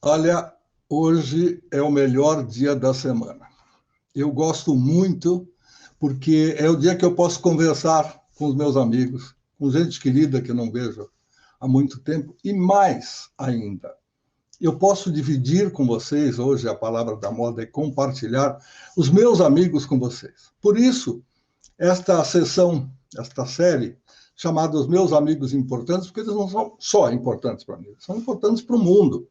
Olha, hoje é o melhor dia da semana. Eu gosto muito porque é o dia que eu posso conversar com os meus amigos, com gente querida que eu não vejo há muito tempo, e mais ainda, eu posso dividir com vocês, hoje a palavra da moda é compartilhar, os meus amigos com vocês. Por isso, esta sessão, esta série, chamada Os Meus Amigos Importantes, porque eles não são só importantes para mim, são importantes para o mundo.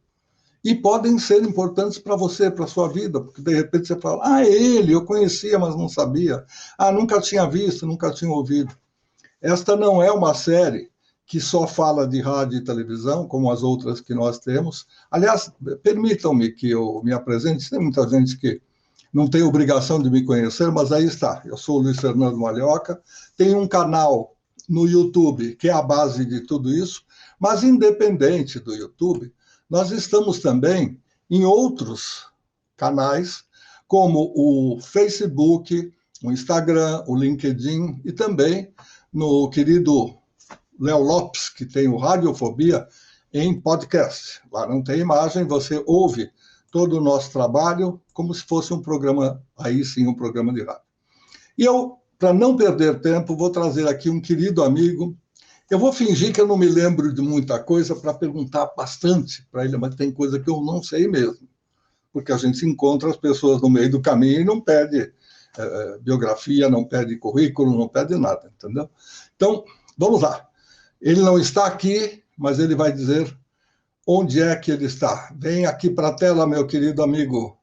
E podem ser importantes para você, para a sua vida, porque de repente você fala, ele, eu conhecia, mas não sabia. Nunca tinha visto, nunca tinha ouvido. Esta não é uma série que só fala de rádio e televisão, como as outras que nós temos. Aliás, permitam-me que eu me apresente, tem muita gente que não tem obrigação de me conhecer, mas aí está. Eu sou o Luiz Fernando Malhoca, tenho um canal no YouTube, que é a base de tudo isso, mas independente do YouTube, nós estamos também em outros canais, como o Facebook, o Instagram, o LinkedIn e também no querido Léo Lopes, que tem o Radiofobia em podcast. Lá não tem imagem, você ouve todo o nosso trabalho como se fosse um programa, aí sim, um programa de rádio. E eu, para não perder tempo, vou trazer aqui um querido amigo. Eu vou fingir que eu não me lembro de muita coisa para perguntar bastante para ele, mas tem coisa que eu não sei mesmo, porque a gente encontra as pessoas no meio do caminho e não pede biografia, não pede currículo, não pede nada, entendeu? Então, vamos lá. Ele não está aqui, mas ele vai dizer onde é que ele está. Vem aqui para a tela, meu querido amigo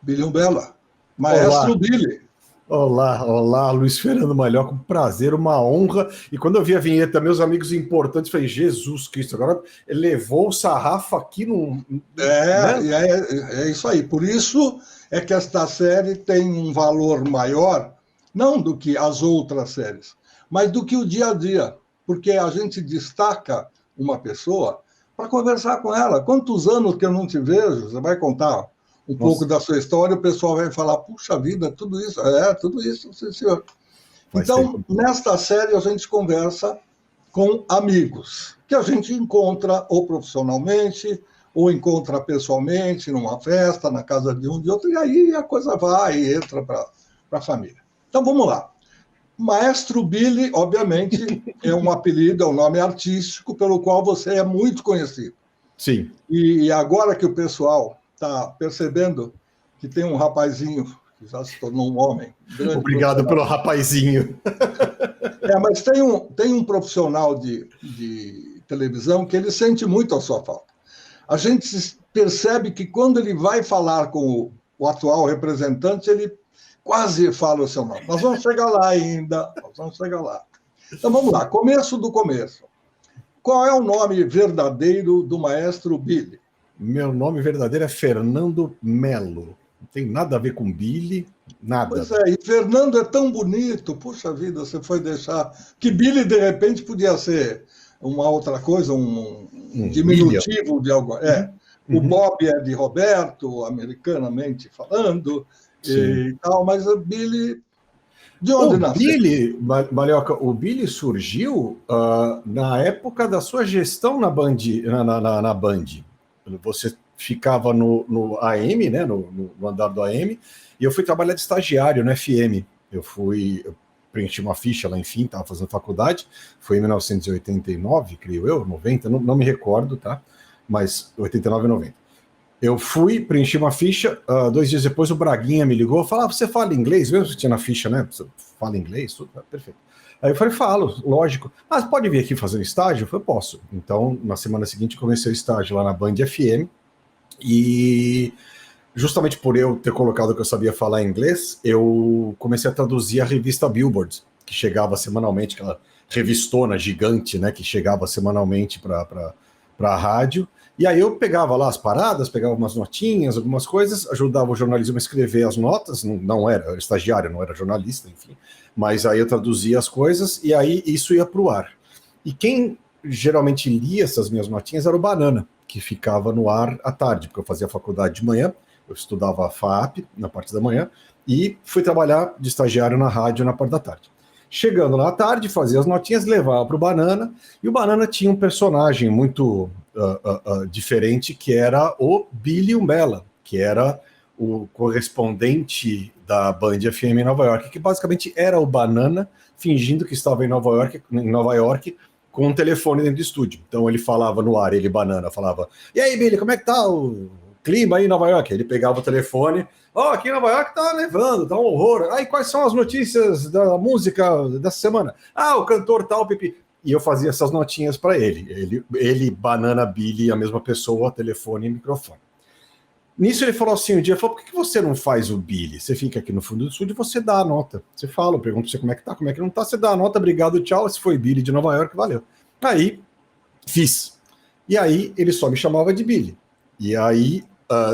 Billy Umbella, Maestro Olá. Billy. Olá, Luiz Fernando Malhoca, um prazer, uma honra. E quando eu vi a vinheta, meus amigos importantes, falei, Jesus Cristo, agora ele levou o sarrafo aqui no... É isso aí. Por isso é que esta série tem um valor maior, não do que as outras séries, mas do que o dia a dia, porque a gente destaca uma pessoa para conversar com ela. Quantos anos que eu não te vejo? Você vai contar um pouco da sua história, o pessoal vai falar, puxa vida, tudo isso, sim, senhor. Então, nesta série, a gente conversa com amigos, que a gente encontra ou profissionalmente, ou encontra pessoalmente, numa festa, na casa de um de outro, e aí a coisa vai e entra para a família. Então, vamos lá. Maestro Billy, obviamente, é um apelido, é um nome artístico, pelo qual você é muito conhecido. Sim. E agora que o pessoal está percebendo que tem um rapazinho que já se tornou um homem. Obrigado pelo rapazinho. Mas tem um profissional de televisão que ele sente muito a sua falta. A gente percebe que quando ele vai falar com o atual representante, ele quase fala o seu nome. Nós vamos chegar lá ainda, Então vamos lá, começo do começo. Qual é o nome verdadeiro do maestro Billy? Meu nome verdadeiro é Fernando Melo. Não tem nada a ver com Billy, nada. Pois é, e Fernando é tão bonito. Puxa vida, você foi deixar... Que Billy, de repente, podia ser uma outra coisa, um diminutivo William. De algo. O Bob é de Roberto, americanamente falando, e tal, mas o Billy... De onde nasceu? Billy, Malhoca, o Billy surgiu na época da sua gestão na Band. Na Band. Você ficava no AM, né, no andar do AM, e eu fui trabalhar de estagiário no FM. Eu preenchi uma ficha lá, enfim, estava fazendo faculdade, foi em 1989, creio eu, 90, não me recordo, tá? Mas 89 e 90. Eu fui, preenchi uma ficha, 2 dias depois o Braguinha me ligou, falou, você fala inglês mesmo? Você tinha na ficha, né? Você fala inglês? Tudo, perfeito. Aí eu falei, falo, lógico. Você pode vir aqui fazer um estágio? Eu falei, posso. Então, na semana seguinte, comecei o estágio lá na Band FM, e justamente por eu ter colocado que eu sabia falar inglês, eu comecei a traduzir a revista Billboard, que chegava semanalmente, aquela revistona gigante, né, que chegava semanalmente para a rádio. E aí eu pegava lá as paradas, pegava umas notinhas, algumas coisas, ajudava o jornalismo a escrever as notas, não era estagiário, não era jornalista, enfim. Mas aí eu traduzia as coisas e aí isso ia para o ar. E quem geralmente lia essas minhas notinhas era o Banana, que ficava no ar à tarde, porque eu fazia faculdade de manhã, eu estudava a FAAP na parte da manhã, e fui trabalhar de estagiário na rádio na parte da tarde. Chegando lá à tarde, fazia as notinhas, levava para o Banana, e o Banana tinha um personagem muito diferente, que era o Billy Umbella, que era o correspondente da Band FM em Nova York, que basicamente era o Banana, fingindo que estava em Nova York com um telefone dentro do estúdio. Então ele falava no ar, ele, Banana, falava: e aí, Billy, como é que tá o clima aí em Nova York? Ele pegava o telefone: aqui em Nova York tá nevando, tá um horror. Aí, quais são as notícias da música dessa semana? O cantor tal, pipi. E eu fazia essas notinhas para ele. Ele, Banana, Billy, a mesma pessoa, telefone e microfone. Nisso ele falou assim, um dia, por que você não faz o Billy? Você fica aqui no fundo do estúdio e você dá a nota. Você fala, eu pergunto você como é que tá, como é que não tá, você dá a nota, obrigado, tchau, se foi Billy de Nova York, valeu. Aí, fiz. E aí, ele só me chamava de Billy. E aí,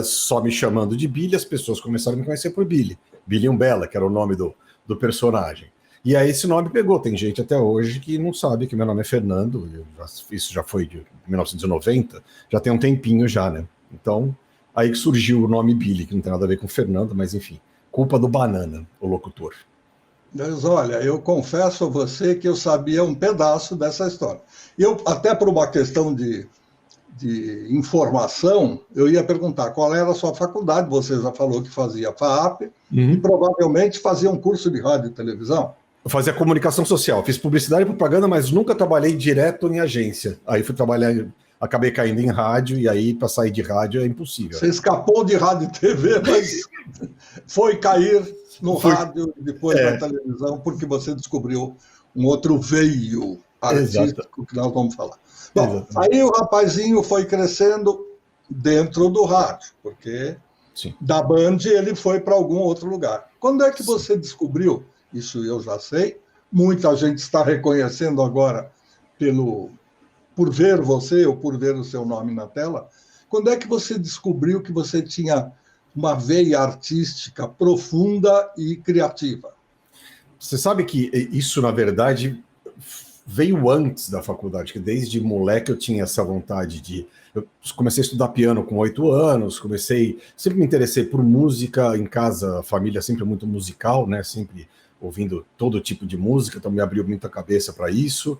só me chamando de Billy, as pessoas começaram a me conhecer por Billy. Billy Umbella, que era o nome do personagem. E aí esse nome pegou. Tem gente até hoje que não sabe que meu nome é Fernando. Isso já foi de 1990, já tem um tempinho já, né? Então, aí que surgiu o nome Billy, que não tem nada a ver com Fernando, mas enfim, culpa do Banana, o locutor. Mas olha, eu confesso a você que eu sabia um pedaço dessa história. Eu, até por uma questão de informação, eu ia perguntar qual era a sua faculdade. Você já falou que fazia FAAP, e provavelmente fazia um curso de rádio e televisão. Eu fazia comunicação social, fiz publicidade e propaganda, mas nunca trabalhei direto em agência. Aí fui trabalhar, acabei caindo em rádio, e aí para sair de rádio é impossível. Você escapou de rádio e TV, mas foi cair no rádio e depois na televisão, porque você descobriu um outro veio artístico que nós vamos falar. Bom, aí o rapazinho foi crescendo dentro do rádio, porque da Band ele foi para algum outro lugar. Quando é que você descobriu? Isso eu já sei. Muita gente está reconhecendo agora por ver você ou por ver o seu nome na tela. Quando é que você descobriu que você tinha uma veia artística profunda e criativa? Você sabe que isso, na verdade, veio antes da faculdade, que desde moleque eu tinha essa vontade de... Eu comecei a estudar piano com 8 anos, sempre me interessei por música em casa, a família sempre muito musical, né? Sempre ouvindo todo tipo de música, então me abriu muita cabeça para isso.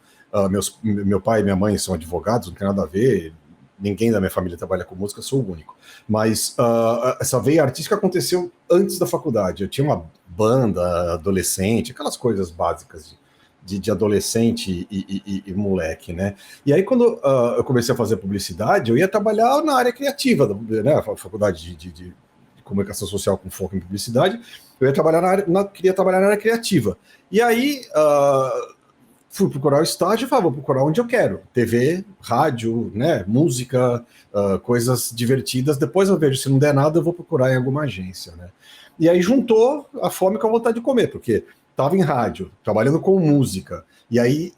Meu pai e minha mãe são advogados, não tem nada a ver, ninguém da minha família trabalha com música, sou o único. Mas essa veia artística aconteceu antes da faculdade. Eu tinha uma banda adolescente, aquelas coisas básicas de adolescente e moleque, né? E aí, quando eu comecei a fazer publicidade, eu ia trabalhar na área criativa, né? A faculdade de comunicação social com foco em publicidade, eu ia trabalhar queria trabalhar na área criativa. E aí, fui procurar o estágio e falei, vou procurar onde eu quero. TV, rádio, né? Música, coisas divertidas. Depois eu vejo, se não der nada, eu vou procurar em alguma agência, né? E aí juntou a fome com a vontade de comer, porque estava em rádio, trabalhando com música. E aí,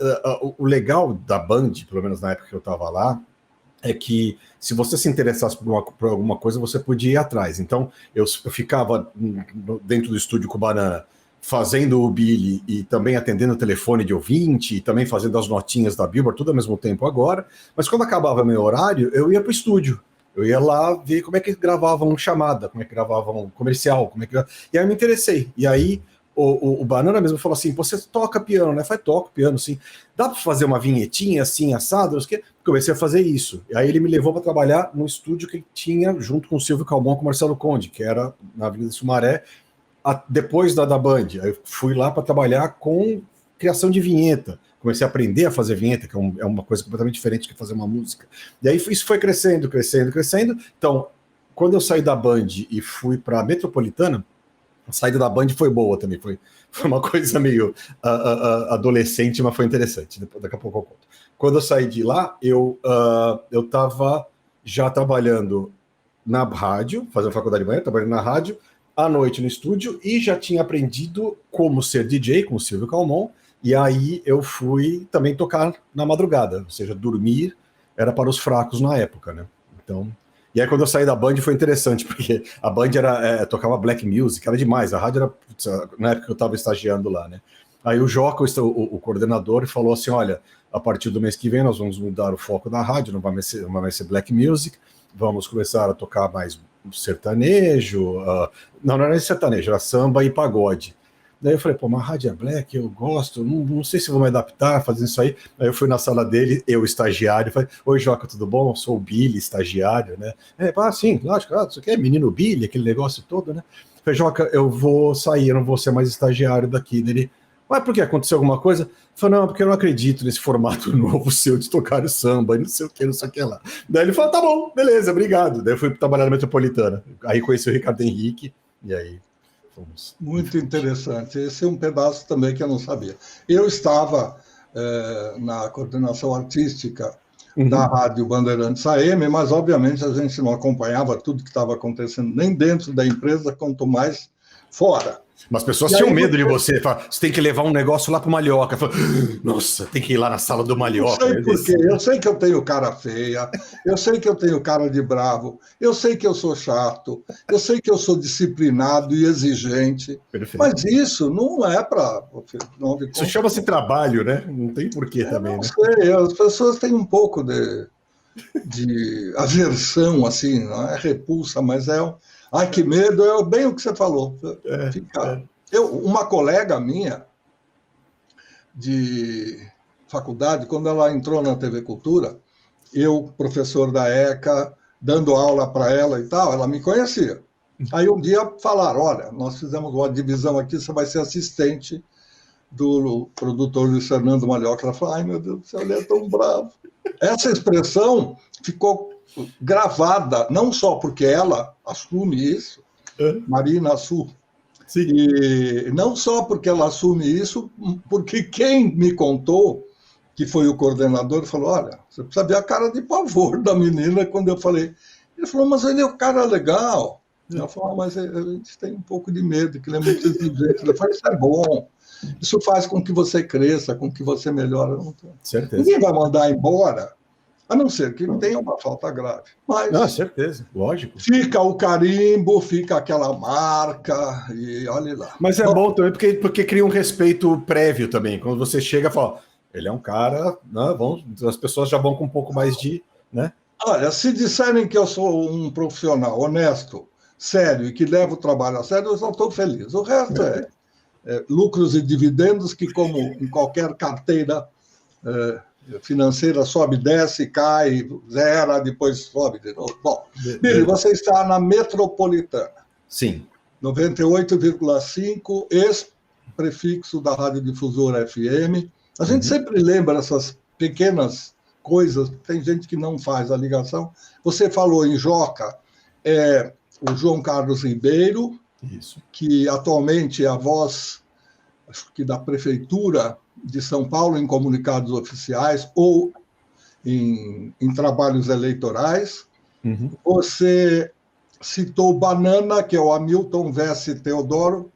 o legal da Band, pelo menos na época que eu estava lá, é que se você se interessasse por alguma coisa, você podia ir atrás. Então, eu ficava dentro do estúdio com o Banana, fazendo o Billy e também atendendo o telefone de ouvinte, e também fazendo as notinhas da Billboard, tudo ao mesmo tempo agora. Mas quando acabava meu horário, eu ia para o estúdio. Eu ia lá ver como é que gravavam chamada, como é que gravavam comercial, e aí eu me interessei. E aí o Banana mesmo falou assim, você toca piano, né? Toco piano, sim. Dá para fazer uma vinhetinha assim, assado? Comecei a fazer isso. E aí ele me levou para trabalhar no estúdio que ele tinha junto com o Silvio Calmon, com o Marcelo Conde, que era na Avenida Sumaré, depois da Band. Aí eu fui lá para trabalhar com criação de vinheta. Comecei a aprender a fazer vinheta, que é uma coisa completamente diferente que fazer uma música. E aí isso foi crescendo. Então, quando eu saí da Band e fui para a Metropolitana, a saída da Band foi boa também, foi uma coisa meio adolescente, mas foi interessante. Daqui a pouco eu conto. Quando eu saí de lá, eu estava já trabalhando na rádio, fazendo faculdade de manhã, trabalhando na rádio, à noite no estúdio, e já tinha aprendido como ser DJ com o Silvio Calmon, e aí eu fui também tocar na madrugada, ou seja, dormir era para os fracos na época, né? Então... E aí, quando eu saí da Band, foi interessante, porque a Band tocava black music, era demais. A rádio era, na época que eu estava estagiando lá, né? Aí o Joca, o coordenador, falou assim, olha, a partir do mês que vem nós vamos mudar o foco da rádio, não vai mais ser black music, vamos começar a tocar mais sertanejo, não era sertanejo, era samba e pagode. Daí eu falei, pô, mas Rádio Black, eu gosto, não sei se vou me adaptar fazendo isso aí. Aí eu fui na sala dele, eu estagiário, falei, oi, Joca, tudo bom? Eu sou o Billy, estagiário, né? Sim, lógico, isso aqui é menino Billy, aquele negócio todo, né? Eu falei, Joca, eu vou sair, eu não vou ser mais estagiário daqui. Dele, mas por que? Aconteceu alguma coisa? Eu falei, não, porque eu não acredito nesse formato novo seu de tocar o samba e não sei o que lá. Daí ele falou, tá bom, beleza, obrigado. Daí eu fui trabalhar na Metropolitana. Aí conheci o Ricardo Henrique, e aí fomos. Muito interessante. Esse é um pedaço também que eu não sabia. Eu estava na coordenação artística da Rádio Bandeirantes AM, mas obviamente a gente não acompanhava tudo que estava acontecendo, nem dentro da empresa, quanto mais fora. Mas as pessoas tinham medo de você. Você tem que levar um negócio lá para o Malhoca. Nossa, tem que ir lá na sala do Malhoca. Não sei por quê. Eu sei que eu tenho cara feia, eu sei que eu tenho cara de bravo, eu sei que eu sou chato, eu sei que eu sou disciplinado e exigente. Perfeito. Mas isso não é para... Isso chama-se trabalho, né? Não tem porquê também, não né? Sei, as pessoas têm um pouco de aversão, assim, não é repulsa, mas ai, que medo, é bem o que você falou. Uma colega minha de faculdade, quando ela entrou na TV Cultura, eu, professor da ECA, dando aula para ela e tal, ela me conhecia. Aí um dia falaram, olha, nós fizemos uma divisão aqui, você vai ser assistente do produtor Luiz Fernando Malhoca. Ela falou, ai meu Deus do céu, ele é tão bravo. Essa expressão ficou gravada, não só porque ela assume isso, Marina Assu, e não só porque ela assume isso, porque quem me contou, que foi o coordenador, falou, olha, você precisa ver a cara de pavor da menina quando eu falei. Ele falou, mas ele é um cara legal. Ela falou, mas a gente tem um pouco de medo, que ele é muito exigente. Ele falou, isso é bom. Isso faz com que você cresça, com que você melhore. Certeza. Ninguém vai mandar embora, a não ser que tenha uma falta grave. Mas certeza, lógico. Fica o carimbo, fica aquela marca, e olha lá. Mas é bom também, porque cria um respeito prévio também. Quando você chega e fala, ele é um cara, né, as pessoas já vão com um pouco mais de... Né? Olha, se disserem que eu sou um profissional honesto, sério, e que levo o trabalho a sério, eu só estou feliz. O resto é lucros e dividendos que, como em qualquer carteira financeira, sobe, desce, cai, zera, depois sobe de novo. Bom, Billy, você está na Metropolitana. Sim. 98,5, ex-prefixo da Radiodifusora FM. A gente sempre lembra essas pequenas coisas, tem gente que não faz a ligação. Você falou em Joca, o João Carlos Ribeiro, isso, que atualmente é a voz, acho que da Prefeitura de São Paulo em comunicados oficiais ou em trabalhos eleitorais. Você citou Banana, que é o Hamilton Vessi Teodoro,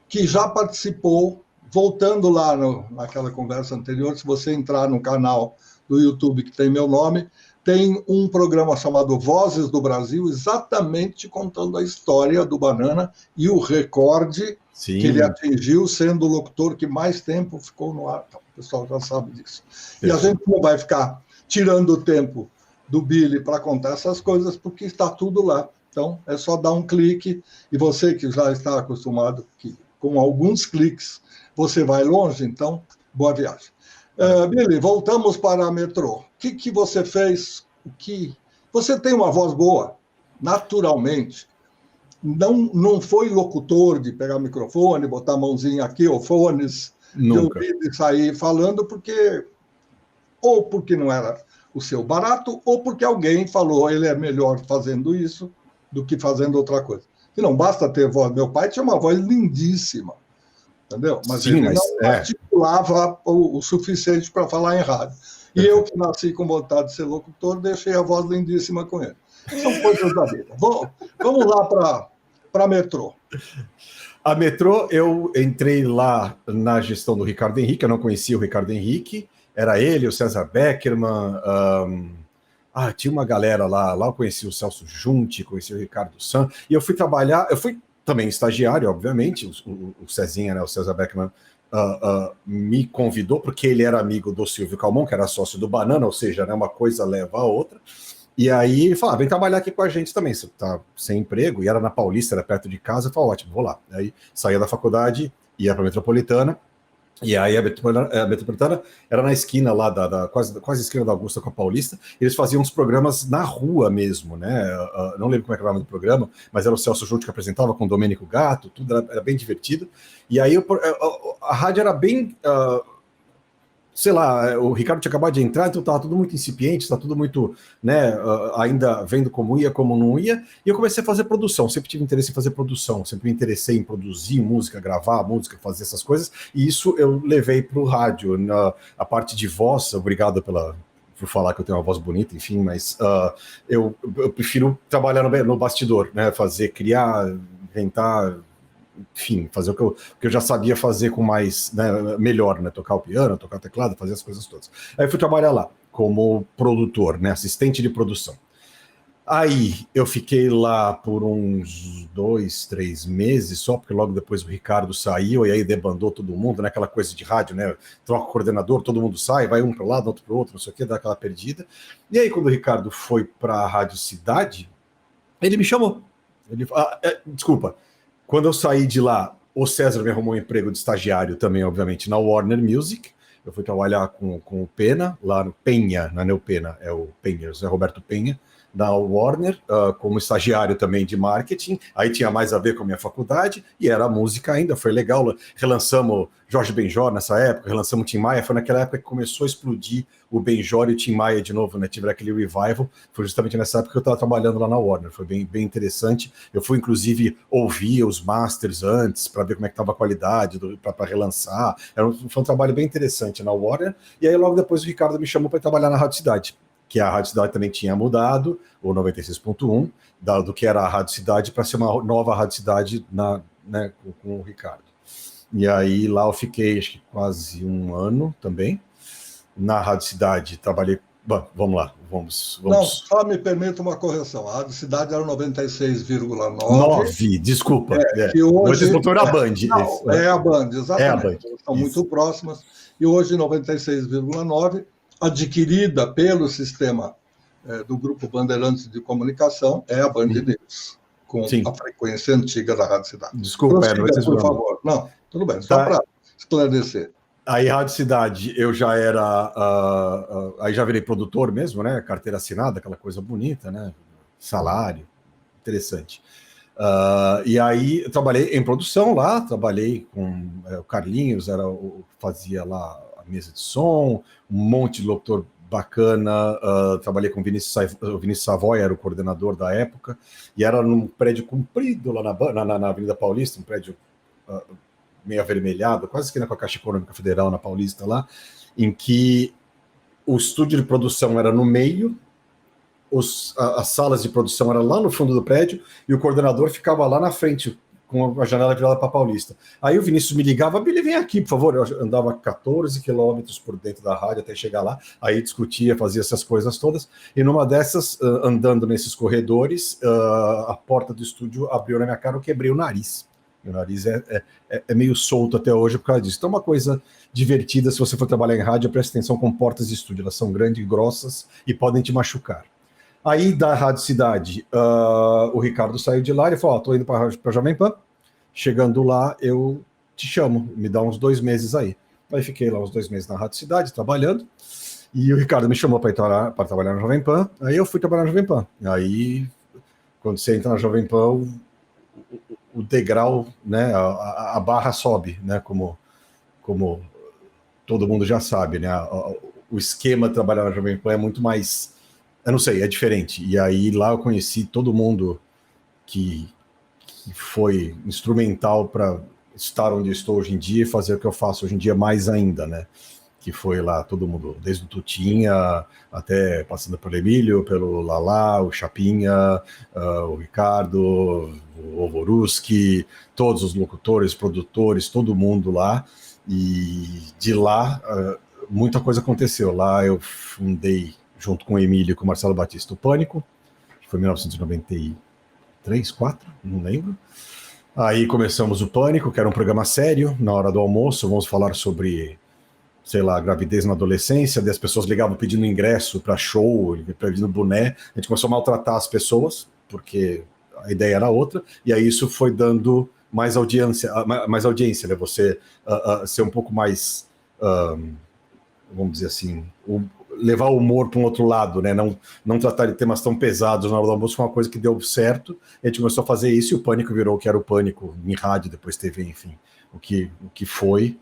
que já participou, voltando lá naquela conversa anterior, se você entrar no canal do YouTube que tem meu nome, tem um programa chamado Vozes do Brasil, exatamente contando a história do Banana e o recorde que ele atingiu, sendo o locutor que mais tempo ficou no ar. Então, o pessoal já sabe disso. E a gente não vai ficar tirando o tempo do Billy para contar essas coisas, porque está tudo lá. Então, é só dar um clique, e você que já está acostumado, que com alguns cliques você vai longe, então, boa viagem. Billy, voltamos para a Metrô. O que você fez? Você tem uma voz boa, naturalmente. Não foi locutor de pegar microfone, botar a mãozinha aqui, ou fones, de ouvir e sair falando, ou porque não era o seu barato, ou porque alguém falou ele é melhor fazendo isso do que fazendo outra coisa. E não basta ter voz. Meu pai tinha uma voz lindíssima, entendeu? Mas ele não articulava o suficiente para falar em rádio. E eu, que nasci com vontade de ser locutor, deixei a voz lindíssima com ele. São coisas da vida. Vamos lá para a Metrô. A Metrô, eu entrei lá na gestão do Ricardo Henrique, eu não conhecia o Ricardo Henrique, era ele, o César Beckerman, tinha uma galera lá eu conheci o Celso Junti, conheci o Ricardo San, e eu fui trabalhar, eu fui também estagiário, obviamente, o Cezinha, né, o César Beckerman, me convidou, porque ele era amigo do Silvio Calmon, que era sócio do Banana, ou seja, né, uma coisa leva a outra, e aí ele falou, vem trabalhar aqui com a gente também, você tá sem emprego, e era na Paulista, era perto de casa, eu falei, ótimo, vou lá. Aí saía da faculdade, ia para a Metropolitana. E aí a Metropolitana era na esquina lá, quase a esquina da Augusta com a Paulista. Eles faziam uns programas na rua mesmo, né? Não lembro como é que era o nome do programa, mas era o Celso Junto que apresentava com o Domênico Gatto, tudo era bem divertido. E aí a rádio era bem... sei lá, o Ricardo tinha acabado de entrar, então estava tudo muito incipiente, está tudo muito, né, ainda vendo como ia, como não ia, e eu comecei a fazer produção, sempre tive interesse em fazer produção, sempre me interessei em produzir música, gravar música, fazer essas coisas, e isso eu levei para o rádio, a parte de voz, obrigado por falar que eu tenho uma voz bonita, enfim, mas eu prefiro trabalhar no bastidor, né, criar, inventar, enfim, fazer o que eu já sabia fazer com mais, né, melhor, né, tocar o piano, tocar o teclado, fazer as coisas todas. Aí fui trabalhar lá como produtor, né, assistente de produção. Aí eu fiquei lá por uns 2, 3 meses só, porque logo depois o Ricardo saiu e aí debandou todo mundo, né, aquela coisa de rádio, né, troca o coordenador, todo mundo sai, vai um para o lado, outro para o outro, não sei o que, dá aquela perdida. E aí quando o Ricardo foi para a Rádio Cidade, ele me chamou. Desculpa. Quando eu saí de lá, o César me arrumou um emprego de estagiário também, obviamente, na Warner Music. Eu fui trabalhar com o Pena, lá no Penha, na Neopena, é o Penha, José Roberto Penha, da Warner, como estagiário também de marketing. Aí tinha mais a ver com a minha faculdade, e era música ainda, foi legal. Relançamos Jorge Benjor nessa época, relançamos Tim Maia, foi naquela época que começou a explodir o Benjor e o Tim Maia de novo, né? Tiveram aquele revival, foi justamente nessa época que eu estava trabalhando lá na Warner, foi bem, bem interessante. Eu fui, inclusive, ouvir os masters antes, para ver como é que estava a qualidade, para relançar. Foi um trabalho bem interessante na Warner, e aí logo depois o Ricardo me chamou para trabalhar na Rádio Cidade, que a Rádio Cidade também tinha mudado, o 96.1, do que era a Rádio Cidade, para ser uma nova Rádio Cidade né, com o Ricardo. E aí lá eu fiquei, acho que quase um ano também. Na Rádio Cidade trabalhei... Bom, vamos lá. Vamos... Não, só me permita uma correção. A Rádio Cidade era 96,9. 9, desculpa. Que hoje... 96.1 era a Band. Não, é a Band, exatamente. É a Band. São muito próximas. E hoje 96,9, adquirida pelo sistema do Grupo Bandeirantes de Comunicação, é a Band News, com a frequência antiga da Rádio Cidade. Desculpa, por favor. Não, tudo bem, só para esclarecer. Aí, Rádio Cidade, eu já era... aí já virei produtor mesmo, né? Carteira assinada, aquela coisa bonita, né? Salário, interessante. E aí, eu trabalhei em produção lá, trabalhei com o Carlinhos, fazia lá a mesa de som, um monte de locutor bacana, trabalhei com o Vinícius Savoy, era o coordenador da época, e era num prédio comprido lá na Avenida Paulista, um prédio... meio avermelhado, quase esquina com a Caixa Econômica Federal na Paulista lá, em que o estúdio de produção era no meio, as salas de produção eram lá no fundo do prédio, e o coordenador ficava lá na frente, com a janela virada para a Paulista. Aí o Vinícius me ligava, Billy, vem aqui, por favor. Eu andava 14 quilômetros por dentro da rádio até chegar lá, aí discutia, fazia essas coisas todas, e numa dessas, andando nesses corredores, a porta do estúdio abriu na minha cara, eu quebrei o nariz. Meu nariz é meio solto até hoje por causa disso. Então, uma coisa divertida, se você for trabalhar em rádio, preste atenção com portas de estúdio. Elas são grandes e grossas e podem te machucar. Aí, da Rádio Cidade, o Ricardo saiu de lá e falou, tô indo para a Jovem Pan. Chegando lá, eu te chamo. Me dá uns 2 meses aí. Aí fiquei lá uns 2 meses na Rádio Cidade, trabalhando. E o Ricardo me chamou para trabalhar na Jovem Pan. Aí eu fui trabalhar na Jovem Pan. Aí, quando você entra na Jovem Pan... o degrau, né, a barra sobe, né, como todo mundo já sabe, né, o esquema de trabalhar na Jovem Pan é muito mais, eu não sei, é diferente. E aí lá eu conheci todo mundo que foi instrumental para estar onde eu estou hoje em dia e fazer o que eu faço hoje em dia mais ainda, né, que foi lá todo mundo, desde o Tutinha até passando pelo Emílio, pelo Lalá, o Chapinha, o Ricardo, o Ovoruski, todos os locutores, produtores, todo mundo lá. E de lá, muita coisa aconteceu. Lá eu fundei, junto com o Emílio e com o Marcelo Batista, o Pânico, que foi em 1993, 4, não lembro. Aí começamos o Pânico, que era um programa sério, na hora do almoço, vamos falar sobre... sei lá, gravidez na adolescência, daí as pessoas ligavam pedindo ingresso para show, pedindo boné, a gente começou a maltratar as pessoas, porque a ideia era outra, e aí isso foi dando mais audiência, né? Você ser um pouco mais, vamos dizer assim, levar o humor para um outro lado, né? Não tratar de temas tão pesados na hora do almoço foi uma coisa que deu certo. A gente começou a fazer isso e o Pânico virou o que era o Pânico em rádio, depois TV, enfim, o que foi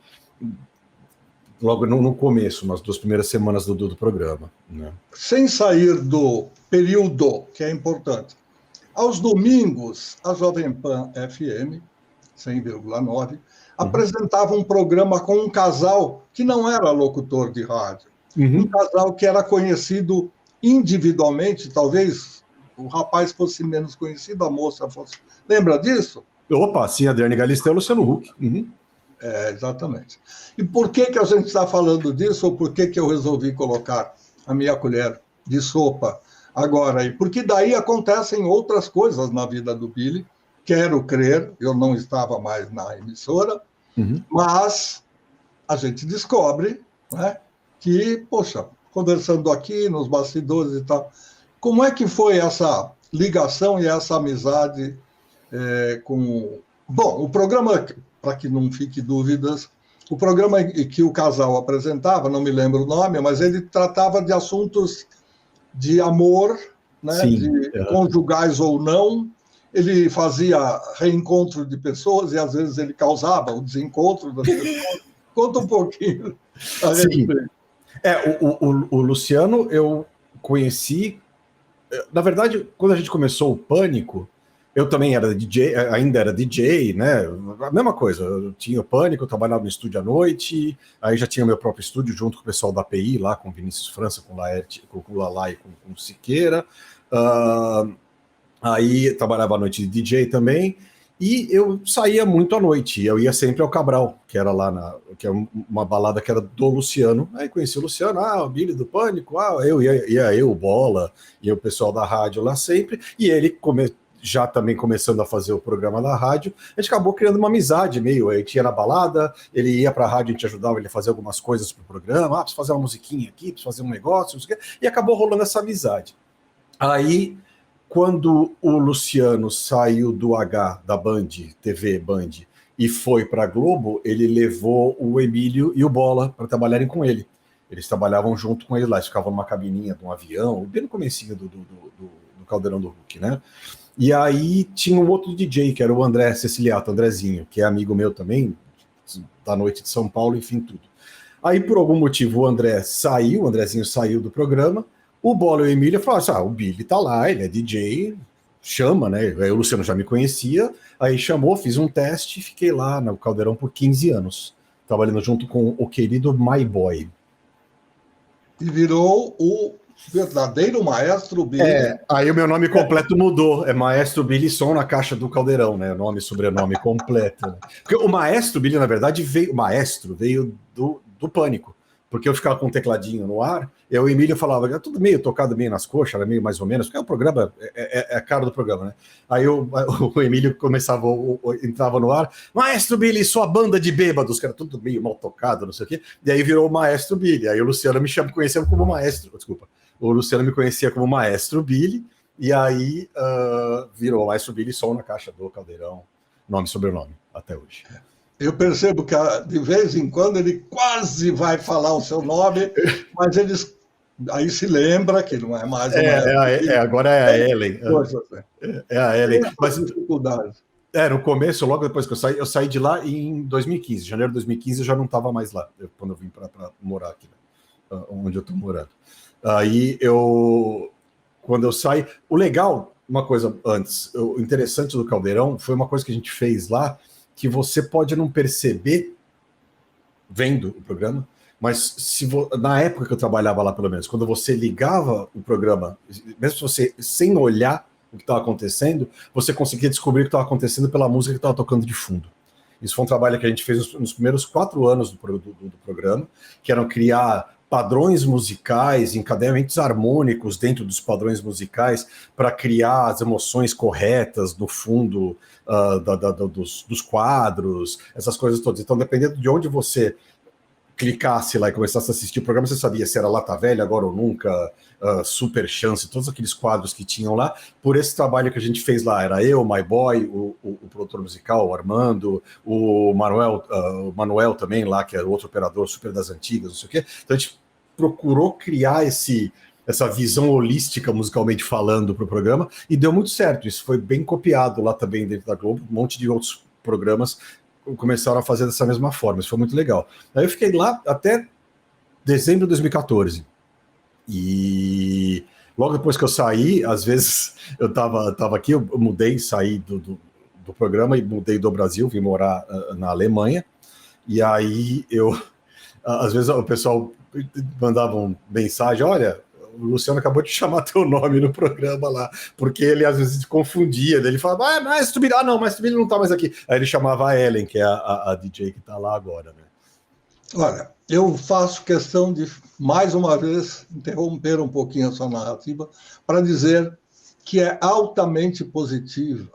logo no começo, nas 2 primeiras semanas do programa, né? Sem sair do período, que é importante. Aos domingos, a Jovem Pan FM 100,9 apresentava um programa com um casal que não era locutor de rádio. Um casal que era conhecido individualmente, talvez o rapaz fosse menos conhecido, a moça fosse... Lembra disso? Opa, sim, Adriane Galisteu e Luciano Huck. Exatamente. E por que a gente está falando disso, ou por que eu resolvi colocar a minha colher de sopa agora? Porque daí acontecem outras coisas na vida do Billy, quero crer, eu não estava mais na emissora, mas a gente descobre, né, que, poxa, conversando aqui nos bastidores e tal, como é que foi essa ligação e essa amizade com... Bom, o programa, para que não fique dúvidas, o programa que o casal apresentava, não me lembro o nome, mas ele tratava de assuntos de amor, né, Sim, de conjugais ou não. Ele fazia reencontro de pessoas e, às vezes, ele causava o desencontro das pessoas. Conta um pouquinho a respeito. O Luciano eu conheci... Na verdade, quando a gente começou o Pânico, eu também era DJ, ainda era DJ, né? A mesma coisa, eu tinha o Pânico, eu trabalhava no estúdio à noite, aí já tinha meu próprio estúdio junto com o pessoal da API, lá com Vinícius França, com o Lalá e com o Siqueira. Aí trabalhava à noite de DJ também, e eu saía muito à noite, eu ia sempre ao Cabral, que era lá que é uma balada que era do Luciano. Aí conheci o Luciano, o Billy do Pânico, eu, o Bola, e o pessoal da rádio lá sempre, e ele já também começando a fazer o programa da rádio, a gente acabou criando uma amizade meio, a gente ia na balada, ele ia pra rádio, a gente ajudava ele a fazer algumas coisas pro programa, precisa fazer uma musiquinha aqui, precisa fazer um negócio, não sei o quê, e acabou rolando essa amizade. Aí, quando o Luciano saiu do H da Band, TV Band, e foi para a Globo, ele levou o Emílio e o Bola para trabalharem com ele. Eles trabalhavam junto com ele lá, eles ficavam numa cabininha de um avião, bem no comecinho do Caldeirão do Hulk, né? E aí tinha um outro DJ, que era o André Ceciliato, Andrezinho, que é amigo meu também, da noite de São Paulo, enfim, tudo. Aí, por algum motivo, o Andrezinho saiu do programa, o Bola e o Emílio falaram assim, o Billy tá lá, ele é DJ, chama, né? Aí o Luciano já me conhecia, aí chamou, fiz um teste e fiquei lá no Caldeirão por 15 anos, trabalhando junto com o querido My Boy. E virou o verdadeiro Maestro Billy. Aí o meu nome completo mudou, é Maestro Billy Som na caixa do Caldeirão, né? Nome e sobrenome completo. Né? Porque o Maestro Billy, na verdade, veio do Pânico. Porque eu ficava com um tecladinho no ar, e o Emílio falava, tudo meio tocado meio nas coxas, era meio mais ou menos, porque o programa é a cara do programa, né? Aí o Emílio entrava no ar, Maestro Billy, sua banda de bêbados, que era tudo meio mal tocado, não sei o quê, e aí virou o Maestro Billy, aí o Luciano me conhecia como Maestro, desculpa, o Luciano me conhecia como Maestro Billy, e aí virou Maestro Billy Som na caixa do Caldeirão, nome e sobrenome, até hoje. Eu percebo que de vez em quando ele quase vai falar o seu nome, mas eles aí se lembra que não é mais agora é a Ellen. É a Ellen. Mas dificuldade. No começo, logo depois que eu saí de lá em 2015. Janeiro de 2015 eu já não estava mais lá, quando eu vim para morar aqui, né, onde eu estou morando. Aí quando eu saí... O legal, uma coisa antes, o interessante do Caldeirão foi uma coisa que a gente fez lá, que você pode não perceber vendo o programa, mas na época que eu trabalhava lá, pelo menos, quando você ligava o programa, mesmo você sem olhar o que estava acontecendo, você conseguia descobrir o que estava acontecendo pela música que estava tocando de fundo. Isso foi um trabalho que a gente fez nos primeiros 4 anos do programa, que eram criar padrões musicais, encadeamentos harmônicos dentro dos padrões musicais para criar as emoções corretas no fundo dos quadros, essas coisas todas. Então, dependendo de onde você clicasse lá e começasse a assistir o programa, você sabia se era Lata Velha, Agora ou Nunca, Super Chance, todos aqueles quadros que tinham lá, por esse trabalho que a gente fez lá. Era eu, My Boy, o produtor musical, o Armando, o Manuel também lá, que era outro operador super das antigas, não sei o quê. Então a gente procurou criar essa visão holística, musicalmente falando, para o programa, e deu muito certo. Isso foi bem copiado lá também dentro da Globo, um monte de outros programas começaram a fazer dessa mesma forma, isso foi muito legal. Aí eu fiquei lá até dezembro de 2014, e logo depois que eu saí, às vezes eu tava aqui, eu mudei, saí do programa e mudei do Brasil, vim morar na Alemanha, e aí às vezes o pessoal mandava mensagem, olha, o Luciano acabou de chamar teu nome no programa lá, porque ele às vezes confundia, ele falava, mas Tubira, não, mas Tubira não tá mais aqui. Aí ele chamava a Ellen, que é a DJ que tá lá agora, né? Olha, eu faço questão de, mais uma vez, interromper um pouquinho a sua narrativa para dizer que é altamente positiva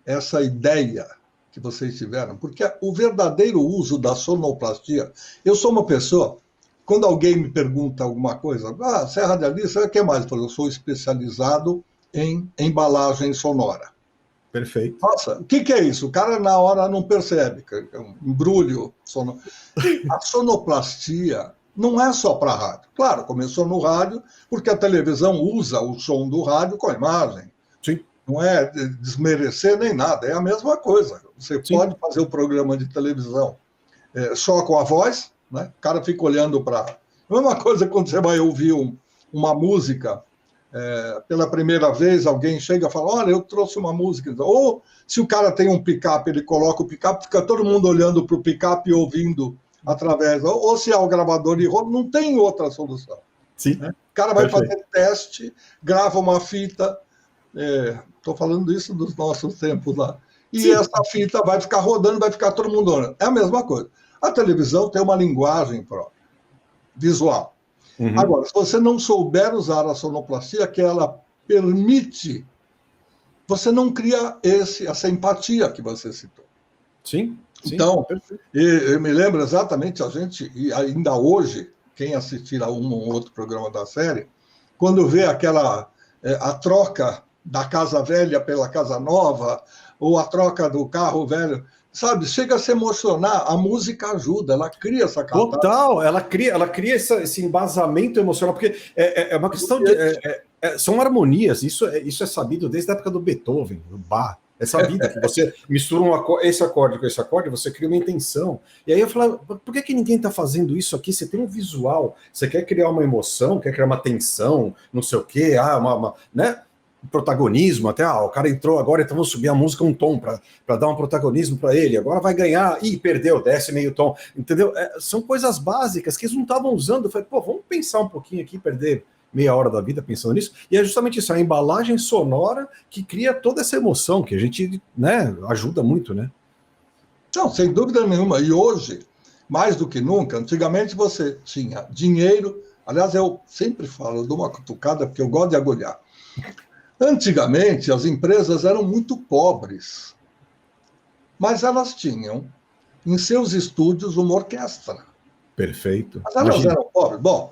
essa ideia que vocês tiveram, porque o verdadeiro uso da sonoplastia, eu sou uma pessoa, quando alguém me pergunta alguma coisa, você é radialista, o que mais? Eu falo, eu sou especializado em embalagem sonora. Perfeito. Nossa, o que é isso? O cara na hora não percebe, que é um embrulho sonoro. A sonoplastia não é só para rádio. Claro, começou no rádio, porque a televisão usa o som do rádio com a imagem. Sim. Não é desmerecer nem nada, é a mesma coisa. Você Sim. pode fazer o programa de televisão só com a voz, né? O cara fica olhando para... A mesma coisa quando você vai ouvir uma música, pela primeira vez, alguém chega e fala, olha, eu trouxe uma música. Ou se o cara tem um picape, ele coloca o picape, fica todo mundo olhando para o picape e ouvindo através... Ou se é o gravador de rolo, não tem outra solução. Sim. Né? O cara vai fazer teste, grava uma fita... Estou falando isso dos nossos tempos lá. E Sim. essa fita vai ficar rodando, vai ficar todo mundo olhando. É a mesma coisa. A televisão tem uma linguagem própria, visual. Uhum. Agora, se você não souber usar a sonoplastia, que ela permite, você não cria essa empatia que você citou. Sim. Então, eu me lembro exatamente, a gente, e ainda hoje, quem assistir a um ou outro programa da série, quando vê a troca da casa velha pela casa nova, ou a troca do carro velho, sabe, chega a se emocionar, a música ajuda, ela cria essa catarse. Total, ela cria esse embasamento emocional, porque é uma questão de... são harmonias, isso é sabido desde a época do Beethoven, do Bach, é sabido que você mistura esse acorde com esse acorde, você cria uma intenção. E aí eu falo, por que ninguém está fazendo isso aqui? Você tem um visual, você quer criar uma emoção, quer criar uma tensão, não sei o quê, né? Protagonismo, até o cara entrou agora, então vamos subir a música um tom para dar um protagonismo para ele, agora vai ganhar, perdeu, desce meio tom, entendeu? São coisas básicas que eles não estavam usando. Eu falei, vamos pensar um pouquinho aqui, perder meia hora da vida pensando nisso, e é justamente isso, a embalagem sonora que cria toda essa emoção, que a gente, né, ajuda muito, né? Não, sem dúvida nenhuma, e hoje, mais do que nunca, antigamente você tinha dinheiro, aliás, eu sempre falo, eu dou uma cutucada porque eu gosto de agulhar. Antigamente, as empresas eram muito pobres, mas elas tinham em seus estúdios uma orquestra. Perfeito. Mas elas eram pobres. Bom,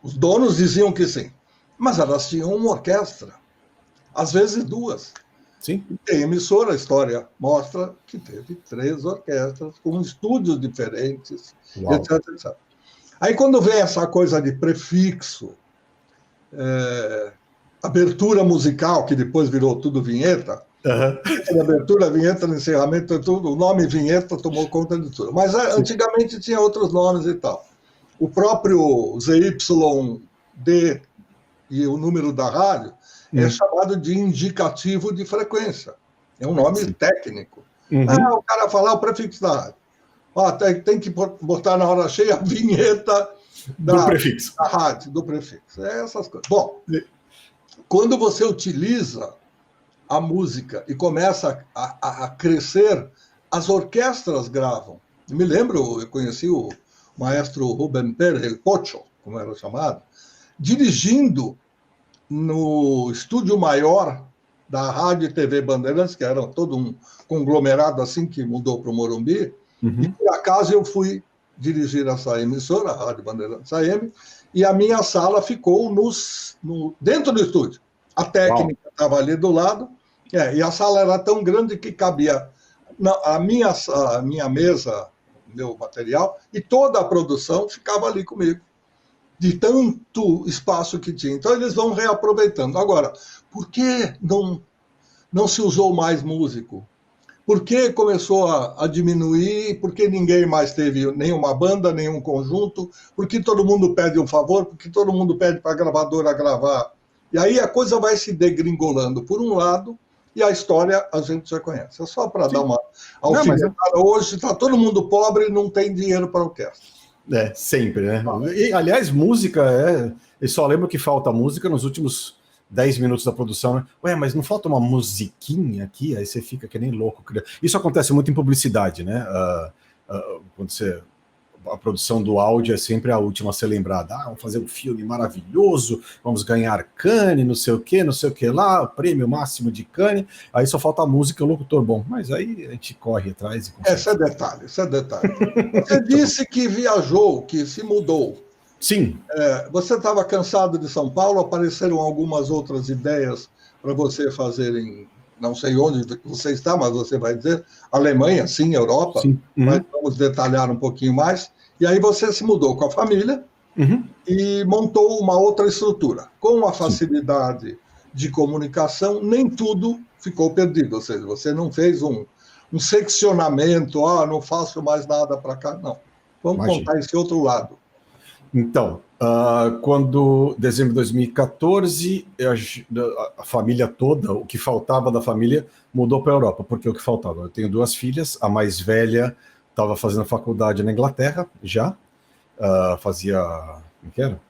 os donos diziam que sim, mas elas tinham uma orquestra, às vezes duas. Sim. Tem emissora, a história mostra que teve 3 orquestras com estúdios diferentes, etc, etc. Aí, quando vem essa coisa de prefixo, abertura musical, que depois virou tudo vinheta, abertura, vinheta, encerramento, tudo, o nome vinheta tomou conta de tudo. Mas antigamente tinha outros nomes e tal. O próprio ZYD e o número da rádio é chamado de indicativo de frequência. É um nome técnico. O cara fala o prefixo da rádio. Tem que botar na hora cheia a vinheta do prefixo. Da rádio, do prefixo. Essas coisas. Bom, quando você utiliza a música e começa a crescer, as orquestras gravam. Eu me lembro, eu conheci o maestro Rubén Pérez, el Pocho, como era chamado, dirigindo no estúdio maior da Rádio e TV Bandeirantes, que era todo um conglomerado assim que mudou para o Morumbi, e por acaso eu fui dirigir essa emissora, a Rádio Bandeirantes AM, e a minha sala ficou dentro do estúdio. A técnica estava ali do lado, e a sala era tão grande que cabia a minha mesa, meu material, e toda a produção ficava ali comigo, de tanto espaço que tinha. Então, eles vão reaproveitando. Agora, por que não se usou mais músico? Por que começou a diminuir? Por que ninguém mais teve nenhuma banda, nenhum conjunto? Por que todo mundo pede um favor? Por que todo mundo pede para a gravadora gravar? E aí a coisa vai se degringolando por um lado, e a história a gente já conhece. É só para dar uma alfinetada. Hoje está todo mundo pobre e não tem dinheiro para orquestra. Sempre, né? E, aliás, música, eu só lembro que falta música nos últimos 10 minutos da produção, né? Ué, mas não falta uma musiquinha aqui? Aí você fica que nem louco. Isso acontece muito em publicidade, né? Quando a produção do áudio é sempre a última a ser lembrada. Vamos fazer um filme maravilhoso, vamos ganhar Cannes, não sei o que lá, prêmio máximo de Cannes. Aí só falta a música e o locutor. Bom, mas aí a gente corre atrás. Esse é detalhe. Você disse que viajou, que se mudou. Sim. Você estava cansado de São Paulo, apareceram algumas outras ideias para você fazer em, não sei onde você está, mas você vai dizer, Alemanha, sim, Europa, sim. Mas vamos detalhar um pouquinho mais. E aí você se mudou com a família e montou uma outra estrutura. Com a facilidade de comunicação, nem tudo ficou perdido, ou seja, você não fez um seccionamento, não faço mais nada para cá, não. Vamos contar esse outro lado. Então, quando, dezembro de 2014, a família toda, o que faltava da família, mudou para a Europa, porque o que faltava? Eu tenho 2 filhas, a mais velha estava fazendo faculdade na Inglaterra, já, fazia, como que era?